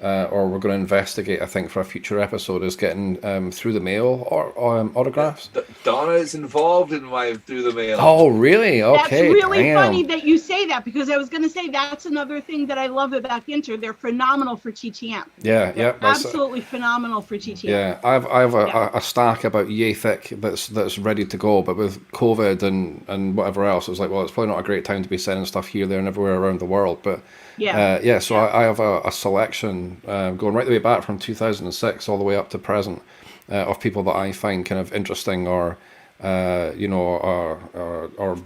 we're going to investigate, I think, for a future episode, is getting through the mail or autographs. Donna is involved in my through the mail. Oh, really? Okay. That's really funny that you say that, because I was going to say that's another thing that I love about Ginter. They're phenomenal for TTM. Yeah. Absolutely phenomenal for TTM. Yeah, I have a stack about yay thick that's ready to go, but with COVID and whatever else, it was like, well, it's probably not a great time to be sending stuff here, there, and everywhere around the world. But so I have a selection going right the way back from 2006 all the way up to present of people that I find kind of interesting or that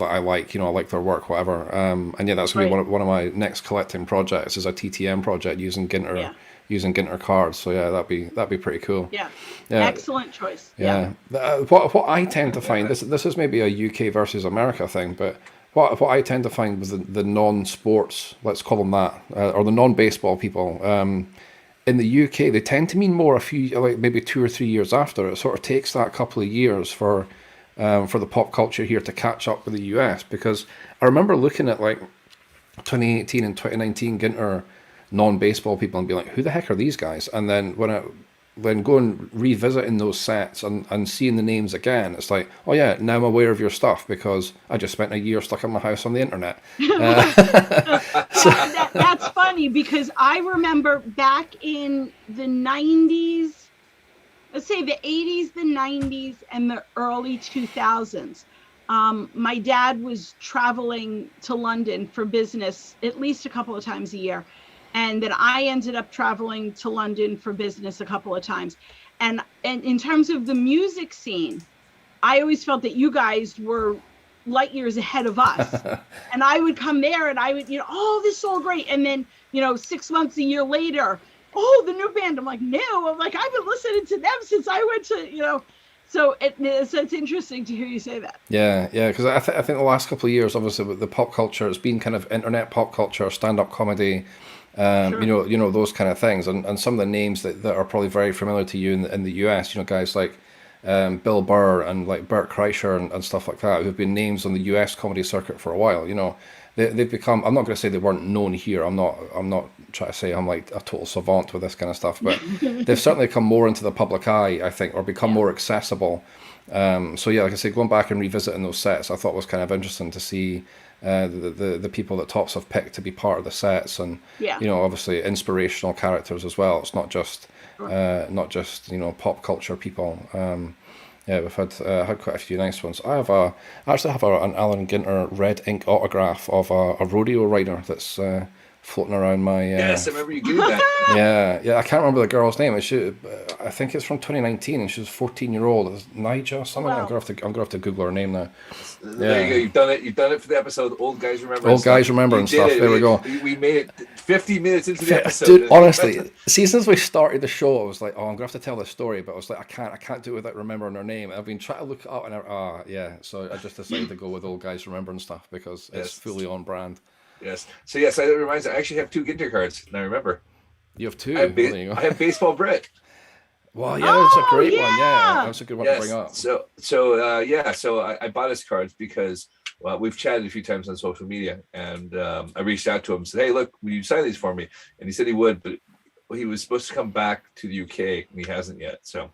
I like, I like their work, whatever. And that's going to be one of my next collecting projects, is a TTM project using Ginter cards. So that'd be pretty cool. Yeah. Excellent choice. What I tend to find, this is maybe a UK versus America thing, but what I tend to find with the non-sports, let's call them that, or the non-baseball people, in the UK, they tend to mean more a few, like maybe 2 or 3 years after. It sort of takes that couple of years for the pop culture here to catch up with the US, because I remember looking at like 2018 and 2019 Ginter non-baseball people and being like, who the heck are these guys? And then when going revisiting those sets and seeing the names again, it's like, oh yeah, now I'm aware of your stuff because I just spent a year stuck in my house on the internet. That's funny, because I remember back in the 90s, let's say the 80s, the 90s, and the early 2000s. My dad was traveling to London for business at least a couple of times a year. And then I ended up traveling to London for business a couple of times. And in terms of the music scene, I always felt that you guys were light years ahead of us. And I would come there and I would, oh, this is so great. And then, 6 months, a year later, oh, the new band. I'm like, no, I've been listening to them since I went to, So it's interesting to hear you say that. Yeah, because I think the last couple of years, obviously, with the pop culture, it's been kind of internet pop culture, stand-up comedy, sure. Those kind of things, and some of the names that are probably very familiar to you in the US, guys like Bill Burr and like Bert Kreischer and stuff like that, who've been names on the US comedy circuit for a while. They've become. I'm not going to say they weren't known here. I'm not trying to say I'm like a total savant with this kind of stuff, but they've certainly come more into the public eye, I think, or become more accessible. So yeah, like I say, going back and revisiting those sets, I thought was kind of interesting to see the people that Topps have picked to be part of the sets, and obviously inspirational characters as well. It's not just pop culture people. We've had quite a few nice ones. I actually have an Alan Ginter red ink autograph of a rodeo rider that's floating around my. Yes, I remember you giving that. Yeah. I can't remember the girl's name. I think it's from 2019, and she's 14-year-old. It's Nigel something. Wow. I'm gonna have to Google her name now. There you go. You've done it for the episode. Old guys remember. Old guys remember and stuff. There we go. We made it 50 minutes into the episode. Dude, honestly, since we started the show, I was like, I'm gonna have to tell this story, but I was like, I can't do it without remembering her name. I've been trying to look it up, and so I just decided to go with Old Guys Remember and stuff because it's fully on brand. Yes. So yes, that reminds me. I actually have 2 Ginter cards. Now remember, you have 2. I have Baseball Brett. Well, yeah, that's a great one. Yeah, that's a good one to bring up. So I bought his cards because we've chatted a few times on social media, and I reached out to him and said, "Hey, look, will you sign these for me?" And he said he would, but he was supposed to come back to the UK, and he hasn't yet. So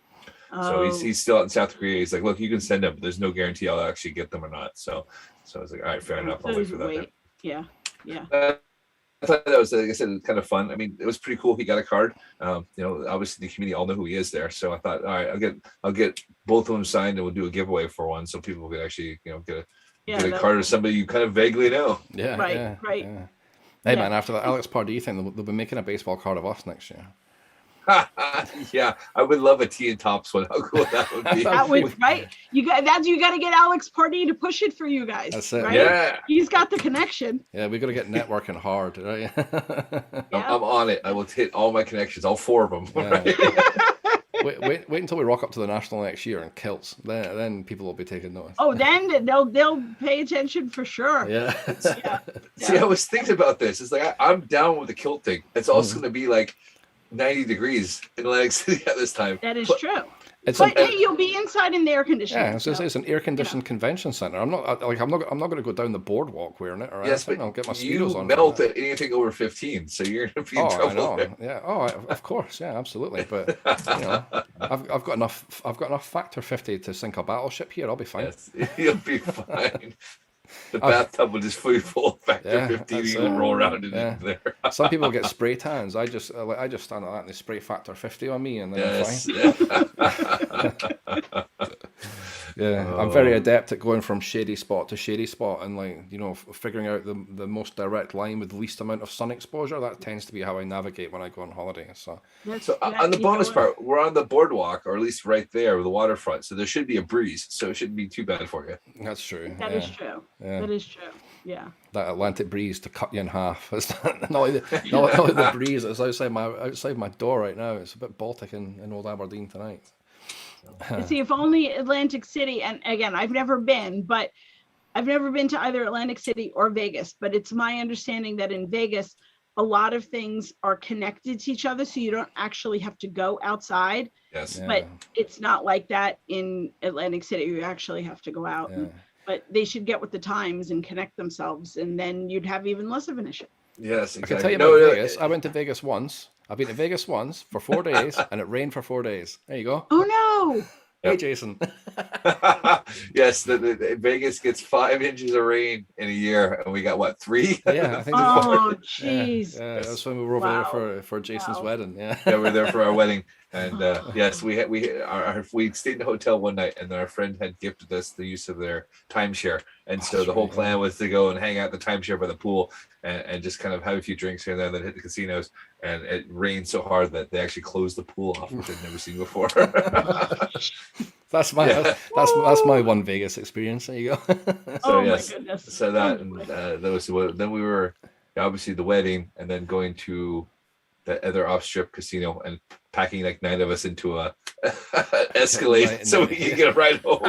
he's still out in South Korea. He's like, "Look, you can send them, but there's no guarantee I'll actually get them or not." So I was like, "All right, fair enough. I'll wait for that." Then. Yeah. I thought that was, like I said, kind of fun. I mean, it was pretty cool. He got a card. Obviously the community all know who he is there. So I thought, all right, I'll get both of them signed, and we'll do a giveaway for one, so people can actually, get a card of somebody you kind of vaguely know. Yeah. Right. Yeah. Hey man, after the Alex Pardee thing, they'll be making a baseball card of us next year. Yeah, I would love a teaandtopps one. How cool that would be. That would, right? You got to get Alex Pardee to push it for you guys. That's it. Right? Yeah, he's got the connection. Yeah, we got to get networking hard, right? I'm on it. I will hit all my connections, all 4 of them. Yeah. Right? Wait until we rock up to the National next year in kilts. Then people will be taking notice. Oh, then they'll pay attention for sure. Yeah. See, I was thinking about this. It's like I'm down with the kilt thing. It's also going to be like 90 degrees in Atlantic City at this time. That is true. Hey, you'll be inside in the air conditioning. Yeah, it's an air-conditioned convention center. I'm not going to go down the boardwalk wearing it. Or yes, I'll get my speedos on. You melt at anything over 15, so you're going to be in trouble. I know. Yeah. Oh, of course. Yeah, absolutely. But I've got enough factor 50 to sink a battleship here. I'll be fine. Yes, you'll be fine. The bathtub will just fully full of factor 15. You can roll around in there. Some people get spray tans. I just stand like that and they spray factor 50 on me, and then I'm fine. Yeah, I'm very adept at going from shady spot to shady spot, and figuring out the most direct line with the least amount of sun exposure. That tends to be how I navigate when I go on holiday. So on the bonus part, we're on the boardwalk, or at least right there with the waterfront. So there should be a breeze, so it shouldn't be too bad for you. That's true. That is true. Yeah. That is true. Yeah. That Atlantic breeze to cut you in half. It's not like the breeze that's outside my door right now. It's a bit Baltic in Old Aberdeen tonight. See, if only Atlantic City, and again, I've never been, but I've never been to either Atlantic City or Vegas, but it's my understanding that in Vegas, a lot of things are connected to each other, so you don't actually have to go outside. Yes. Yeah. But it's not like that in Atlantic City. You actually have to go out. Yeah. But they should get with the times and connect themselves, and then you'd have even less of an issue. Yes, I exactly. can tell you about Vegas. I went to Vegas once. I've been to Vegas once for 4 days, and it rained for 4 days. There you go. Oh no! Hey, Jason. Yes, the Vegas gets 5 inches of rain in a year, and we got what, 3? Yeah, I think. Oh, Yeah, jeez. yeah, that's when we were over there for Jason's wedding. Yeah. Yeah, we were there for our wedding, and yes, we stayed in the hotel one night, and our friend had gifted us the use of their timeshare, and so the whole plan was to go and hang out at the timeshare by the pool, and just kind of have a few drinks here and there, and then hit the casinos. And it rained so hard that they actually closed the pool off, which I'd never seen before. That's my one Vegas experience. There you go. So my yes, goodness. so that and then we were obviously the wedding, and then going to the other off-strip casino and packing like 9 of us into a Escalade Right, so we could get a ride home.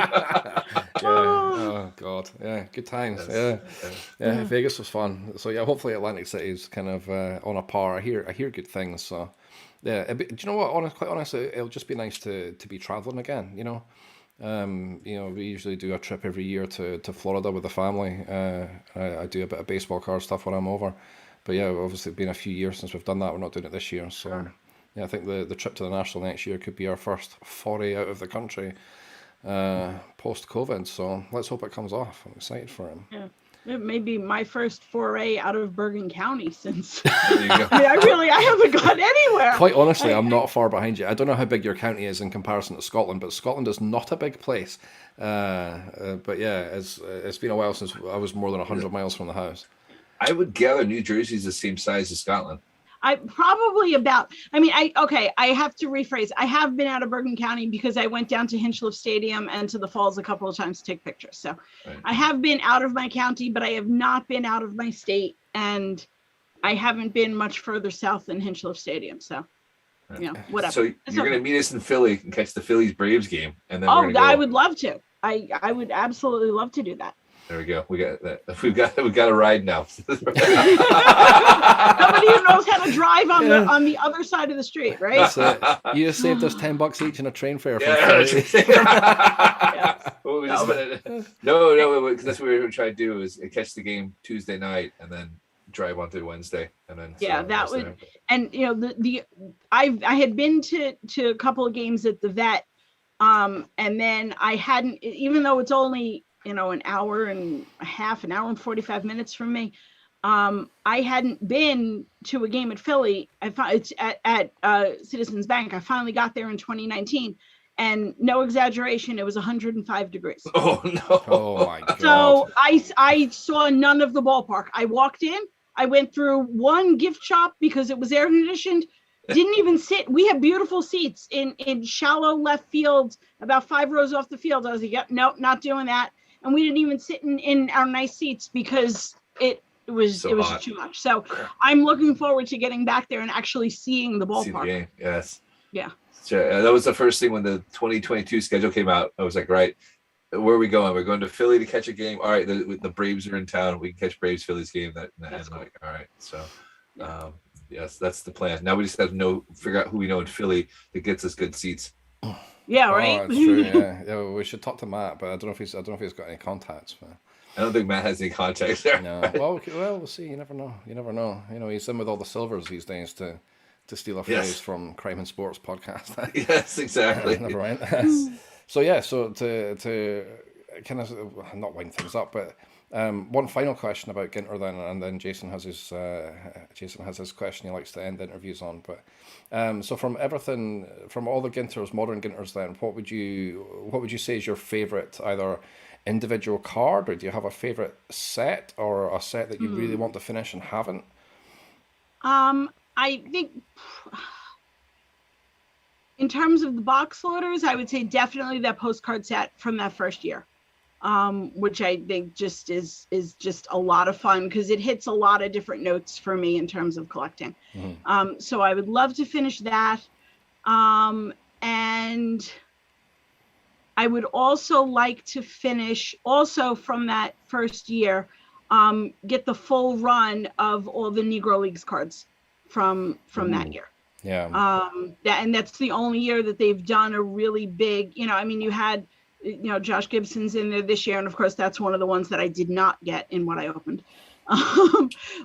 Oh God, yeah, good times. Yes. Yeah, Vegas was fun. So yeah, hopefully Atlantic City is kind of on a par. I hear good things. So yeah, do you know what? Quite honestly, it'll just be nice to be traveling again. You know, we usually do a trip every year to Florida with the family. I do a bit of baseball card stuff when I'm over. But yeah, obviously it's been a few years since we've done that. We're not doing it this year. So yeah, I think the trip to the National next year could be our first foray out of the country post-COVID. So let's hope it comes off. I'm excited for him. Yeah. It may be my first foray out of Bergen County since There you go. I haven't gone anywhere. Quite honestly, I'm not far behind you. I don't know how big your county is in comparison to Scotland, but Scotland is not a big place. But yeah, it's been a while since I was more than 100 miles from the house. I would gather New Jersey's the same size as Scotland. I have to rephrase. I have been out of Bergen County because I went down to Hinchliffe Stadium and to the falls a couple of times to take pictures. So Right. I have been out of my county, but I have not been out of my state, and I haven't been much further south than Hinchliffe Stadium. So, whatever. So you're going to meet us in Philly and catch the Phillies Braves game, and then Oh, I would love to. I would absolutely love to do that. There we go. We got that. We've got a ride now. Somebody who knows how to drive on the other side of the street, right? So you just saved us $10 each in a train fare. No, because that's what we were trying to do is catch the game Tuesday night and then drive on through Wednesday, and then that would. And I had been to a couple of games at the Vet, and then I hadn't, even though it's only an hour and a half, an hour and 45 minutes from me. I hadn't been to a game at Philly. It's at Citizens Bank. I finally got there in 2019, and no exaggeration, it was 105 degrees. Oh no! Oh my God! So I saw none of the ballpark. I walked in. I went through one gift shop because it was air conditioned. Didn't even sit. We have beautiful seats in shallow left field, about 5 rows off the field. I was like, yep, nope, not doing that. And we didn't even sit in our nice seats because it was hot. too much. So I'm looking forward to getting back there and actually seeing the ballpark. See the game. Yes. Yeah. So, that was the first thing when the 2022 schedule came out. I was like, right, where are we going? We're going to Philly to catch a game. All right, the Braves are in town. We can catch Braves Phillies game. And I'm like, all right. So, yes, that's the plan. Now we just have to figure out who we know in Philly that gets us good seats. Yeah, right. Oh, that's true, yeah. We should talk to Matt, but I don't know if he's got any contacts. But... I don't think Matt has any contacts there. No. Well, we'll see. You never know. He's in with all the silvers these days to steal a phrase from Crime and Sports podcast. Yes, exactly. Never mind. So to kind of not wind things up, but one final question about Ginter then, and then Jason has his question he likes to end interviews on. But so from all the Ginters, modern Ginters, then what would you say is your favorite either individual card, or do you have a favorite set or a set that you really want to finish and haven't? I think in terms of the box loaders, I would say definitely that postcard set from that first year, which I think just is just a lot of fun because it hits a lot of different notes for me in terms of collecting. Mm-hmm. So I would love to finish that. And I would also like to finish also from that first year, get the full run of all the Negro Leagues cards from that year. Yeah. That's the only year that they've done a really big, I mean, you had, Josh Gibson's in there this year. And of course, that's one of the ones that I did not get in what I opened.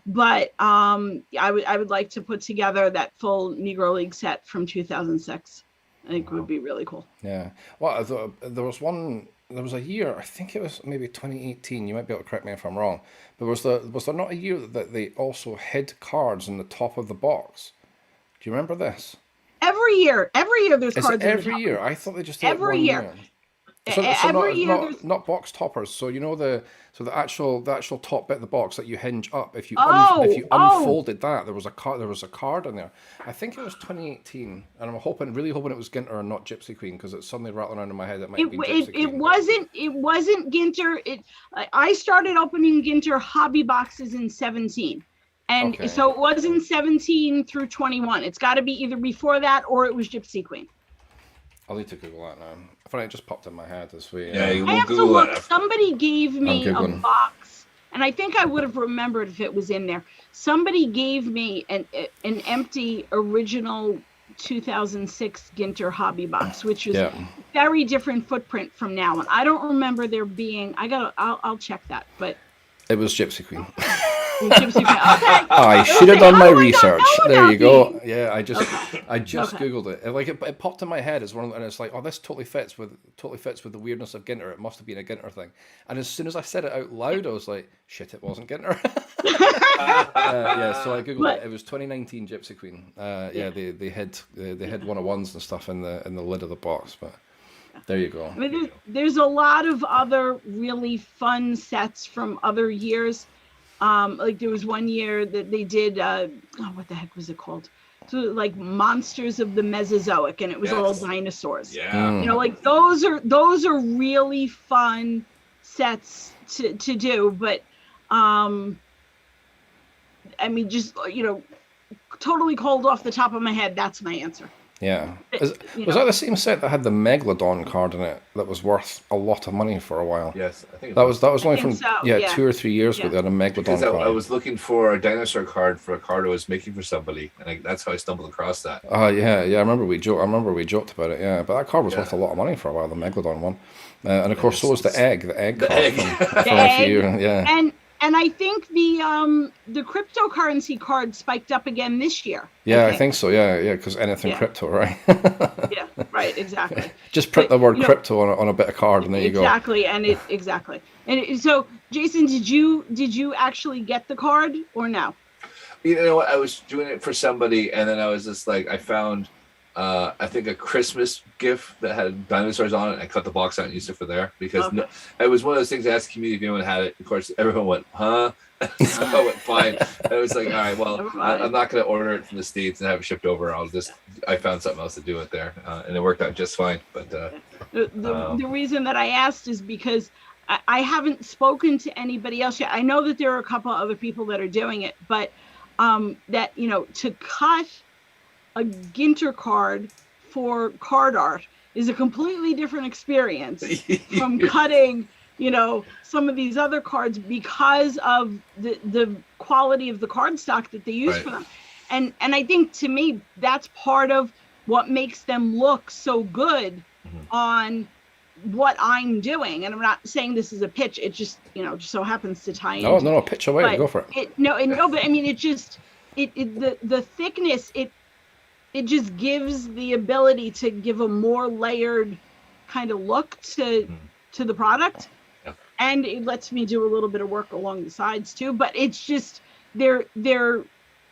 But I would like to put together that full Negro League set from 2006. I think it would be really cool. Yeah. Well, there was a year, I think it was maybe 2018, you might be able to correct me if I'm wrong, but was there not a year that they also hid cards in the top of the box? Do you remember this? Every year there's Is cards it in every the top year? of the I box. thought they just did Every it one year. year. Every year Not box toppers. So the actual top bit of the box that you hinge up. If you unfolded that, there was a card in there. I think it was 2018, and I'm really hoping it was Ginter and not Gypsy Queen, because it's suddenly rattling around in my head. It might be Gypsy Queen. It wasn't Ginter. I started opening Ginter hobby boxes in 17. And Okay. So it was in 17 through 21. It's got to be either before that or it was Gypsy Queen. I'll need to Google that now. Funny, it just popped in my head as we. Yeah, you I will have to Google look. it. Somebody gave me a Googling. box, and I think I would have remembered if it was in there. Somebody gave me an empty original 2006 Ginter hobby box, which was very different footprint from now. And I don't remember there being. I'll check that, but it was Gypsy Queen. Gypsy Queen. Okay. I should have done my research. There you go. these? Yeah, I just Okay. Googled it. It popped in my head as one, and it's like, oh, this totally fits with the weirdness of Ginter. It must have been a Ginter thing. And as soon as I said it out loud, I was like, shit, it wasn't Ginter. So I Googled it. It was 2019 Gypsy Queen. They had 101s and stuff in the lid of the box, but. There you go. I mean, there's a lot of other really fun sets from other years. Like there was one year that they did, what the heck was it called? So like Monsters of the Mesozoic, and it was all dinosaurs. Yeah. Like those are really fun sets to do. But I mean, just totally cold off the top of my head, that's my answer. Yeah. Was that the same set that had the Megalodon card in it that was worth a lot of money for a while? Yes, I think that was only from 2 or 3 years ago. They had a Megalodon because card. I was looking for a dinosaur card for a card I was making for somebody, and that's how I stumbled across that. Oh yeah. I remember we joked about it. Yeah, but that card was worth a lot of money for a while. The Megalodon one, and of course so was the egg card from a few years. Yeah. And I think the cryptocurrency card spiked up again this year. Yeah, I think so. Yeah, because anything crypto, right? Yeah, right, exactly. Just print the word crypto on a bit of card, and there you go. Exactly, so Jason, did you actually get the card or no? You know what? I was doing it for somebody, and then I was just like, I found, I think a Christmas gift that had dinosaurs on it. I cut the box out and used it for there because it was one of those things I asked the community if anyone had it. Of course, everyone went, huh? So I went, fine. And I was like, all right, well, I'm not going to order it from the States and have it shipped over. I found something else to do it there, and it worked out just fine. But the reason that I asked is because I haven't spoken to anybody else yet. I know that there are a couple other people that are doing it, but that to cut a Ginter card for card art is a completely different experience from cutting, some of these other cards because of the quality of the cardstock that they use for them. And I think to me, that's part of what makes them look so good on what I'm doing. And I'm not saying this is a pitch. It just, just so happens to tie in. No, pitch away. Go for it. But I mean, the thickness, it just gives the ability to give a more layered kind of look to the product. Yeah. And it lets me do a little bit of work along the sides too, but it's just they're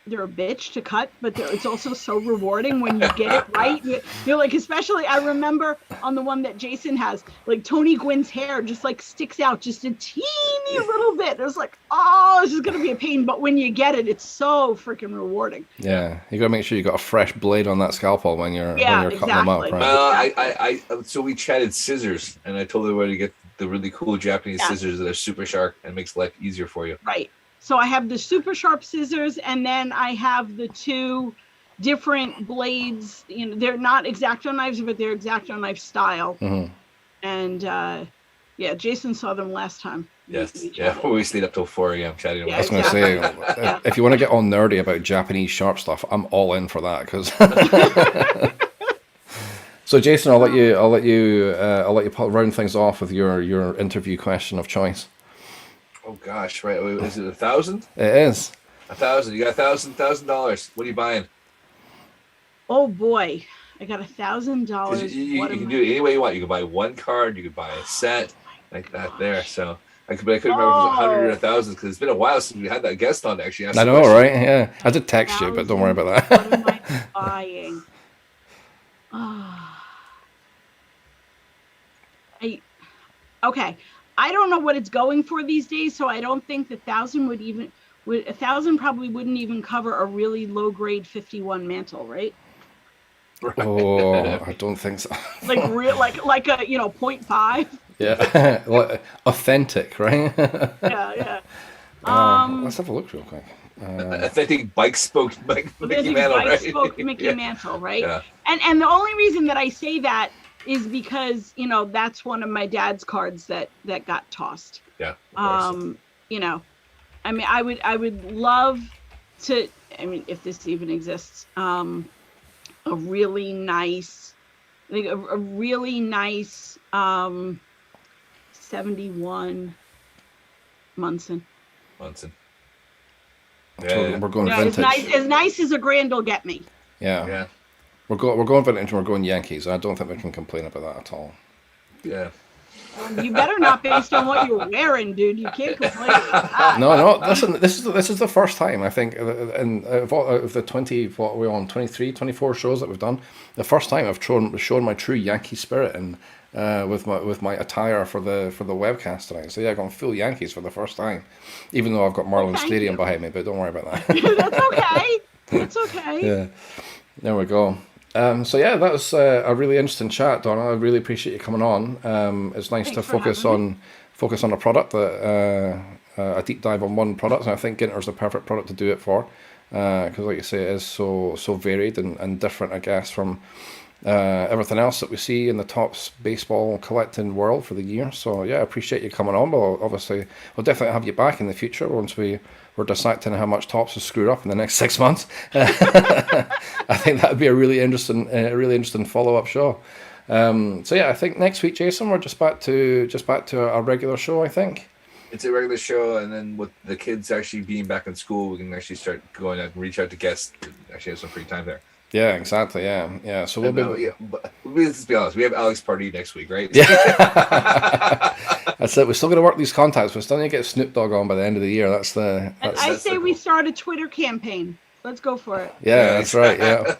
a bitch to cut, but it's also so rewarding when you get it right. You're like, especially I remember on the one that Jason has, like Tony Gwynn's hair just like sticks out just a teeny little bit. It was like, oh, this is gonna be a pain, but when you get it, it's so freaking rewarding. Yeah, you gotta make sure you got a fresh blade on that scalpel when you're cutting them up. Right? I so we chatted scissors, and I told everybody to get the really cool Japanese scissors that are super sharp and makes life easier for you. Right. So I have the super sharp scissors, and then I have the two different blades. They're not X-Acto knives, but they're X-Acto knife style. And yeah, Jason saw them last time. Yes. Yeah. We stayed up till 4 a.m. chatting. Yeah, I was going to say, Yeah. if you want to get all nerdy about Japanese sharp stuff, I'm all in for that. Because so, Jason, I'll let you round things off with your interview question of choice. Oh gosh, right? Is it 1,000? It is 1,000. You got $1,000. What are you buying? Oh boy, I got Because $1,000. you can do it any way you want. You can buy one card. You could buy a set like that there. So I couldn't remember if it was 100 or 1,000 because it's been a while since we had that guest on to actually ask. I know, right? Yeah, I did text you, but don't worry about that. What am I buying? Okay. I don't know what it's going for these days, so I don't think the 1,000 would 1,000 probably wouldn't even cover a really low grade 51 mantle, right? Oh, I don't think so. Like a 0.5. Yeah, like, authentic, right? Yeah. Let's have a look real quick. Authentic bike spoke Mickey Mantle, right? Spoke Mickey Mantle, right? Yeah. And the only reason that I say that is because that's one of my dad's cards that got tossed. Yeah. I mean, I would love to. I mean, if this even exists, a really nice, I think a really nice 71 Munson. Yeah. We're going Yeah, vintage. as nice as a grand will get me. Yeah. We're going vintage and we're going Yankees. I don't think we can complain about that at all. Yeah. You better not, based on what you're wearing, dude. You can't complain about that. No. Listen, this is the first time I think, in out of the 24 shows that we've done, the first time I've shown my true Yankee spirit and with my attire for the webcast tonight. So yeah, I've gone full Yankees for the first time, even though I've got Marlin Stadium behind me. But don't worry about that. That's okay. That's okay. Yeah, there we go. So yeah, that was a really interesting chat, Donna. I really appreciate you coming on. It's nice to focus on a product that a deep dive on one product, and I think Ginter's the perfect product to do it for, because like you say, it is so varied and different, I guess, from everything else that we see in the Topps baseball collecting world for the year. So yeah, I appreciate you coming on. But obviously, we'll definitely have you back in the future once we're dissecting how much Topps has screwed up in the next 6 months. I think that would be a really interesting follow-up show. So yeah, I think next week, Jason, we're just back to our regular show, I think. It's a regular show, and then with the kids actually being back in school, we can actually start going out and reach out to guests to actually have some free time there. Yeah, exactly. Yeah. So we'll be. Let's be honest. We have Alex Party next week, right? Yeah. That's it. We're still going to work these contacts. We're still going to get Snoop Dogg on by the end of the year. I say we start a Twitter campaign. Let's go for it. Yeah, that's right. Yeah.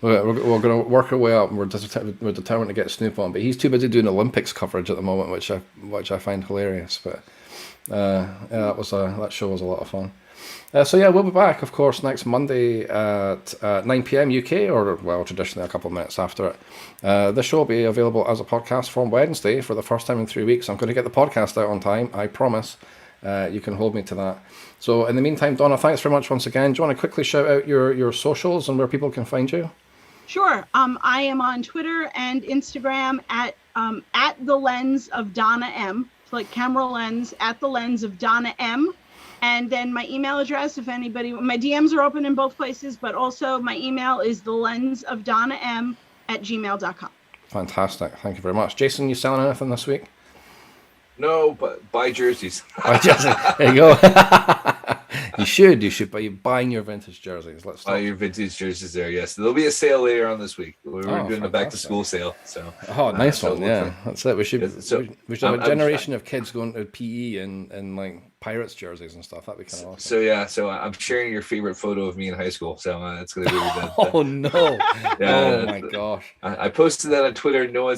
We're going to work our way up, and we're determined to get Snoop on, but he's too busy doing Olympics coverage at the moment, which I find hilarious. But yeah, that show was a lot of fun. So yeah, we'll be back, of course, next Monday at 9 p.m. UK, or well, traditionally a couple of minutes after it. This show will be available as a podcast from Wednesday for the first time in 3 weeks. I'm going to get the podcast out on time, I promise. You can hold me to that. So in the meantime, Donna, thanks very much once again. Do you want to quickly shout out your socials and where people can find you? Sure. I am on Twitter and Instagram at the lens of Donna M. It's like camera lens, at the lens of Donna M. And then my email address, if anybody, my DMs are open in both places, but also my email is thelensofdonnam@gmail.com. Fantastic. Thank you very much. Jason, you selling anything this week? No, but buy jerseys. Buy jerseys. There you go. You should be buying your vintage jerseys. Let's buy your vintage jerseys there. Yes, there'll be a sale later on this week. We're doing a back to school sale. So nice one. Yeah, that's it. We should have a generation of kids going to PE and like Pirates jerseys and stuff. That'd be kind of awesome. So I'm sharing your favorite photo of me in high school. So it's gonna be really Oh no! Yeah, oh my gosh! I posted that on Twitter. No one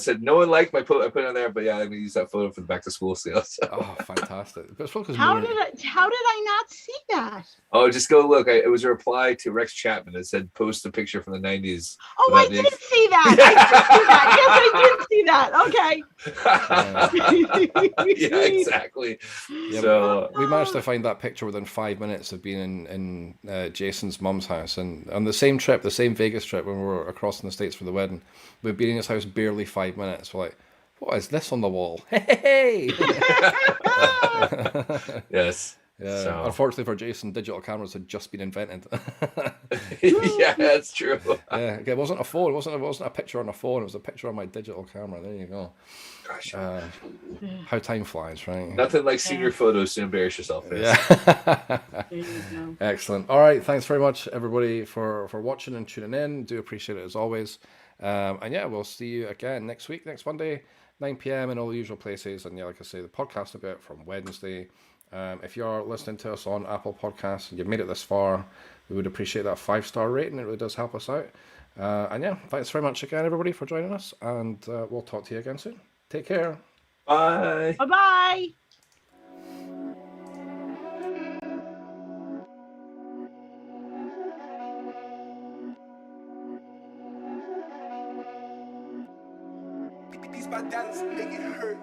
liked my post. I put it on there, but yeah, I'm gonna use that photo for the back to school sale. So. Oh, fantastic! How did I not see that? Oh, just go look. It was a reply to Rex Chapman. It said, "Post a picture from the '90s." Oh, I did see that. Yes, I did see that. Okay. Yeah, exactly. Yeah, so we managed to find that picture within 5 minutes of being in Jason's mum's house, and on the same Vegas trip when we were across in the States for the wedding, we'd been in his house barely 5 minutes. We're like, What is this on the wall? Hey! Yes. Yeah. So. Unfortunately for Jason, digital cameras had just been invented. Yeah, that's true. Yeah. Okay, it wasn't a phone. It wasn't a picture on a phone. It was a picture on my digital camera. There you go. Gosh, How time flies, right? nothing like senior photos to embarrass yourself with. Yeah. There you go. Excellent. All right. Thanks very much, everybody, for watching and tuning in. Do appreciate it as always. And yeah, we'll see you again next week, next Monday, 9 p.m. in all the usual places. And yeah, like I say, the podcast will be out from Wednesday. If you're listening to us on Apple Podcasts and you've made it this far, we would appreciate that 5-star rating. It really does help us out. And yeah, thanks very much again, everybody, for joining us. And we'll talk to you again soon. Take care. Bye. Bye-bye. Beats by Dallas, make it hurt.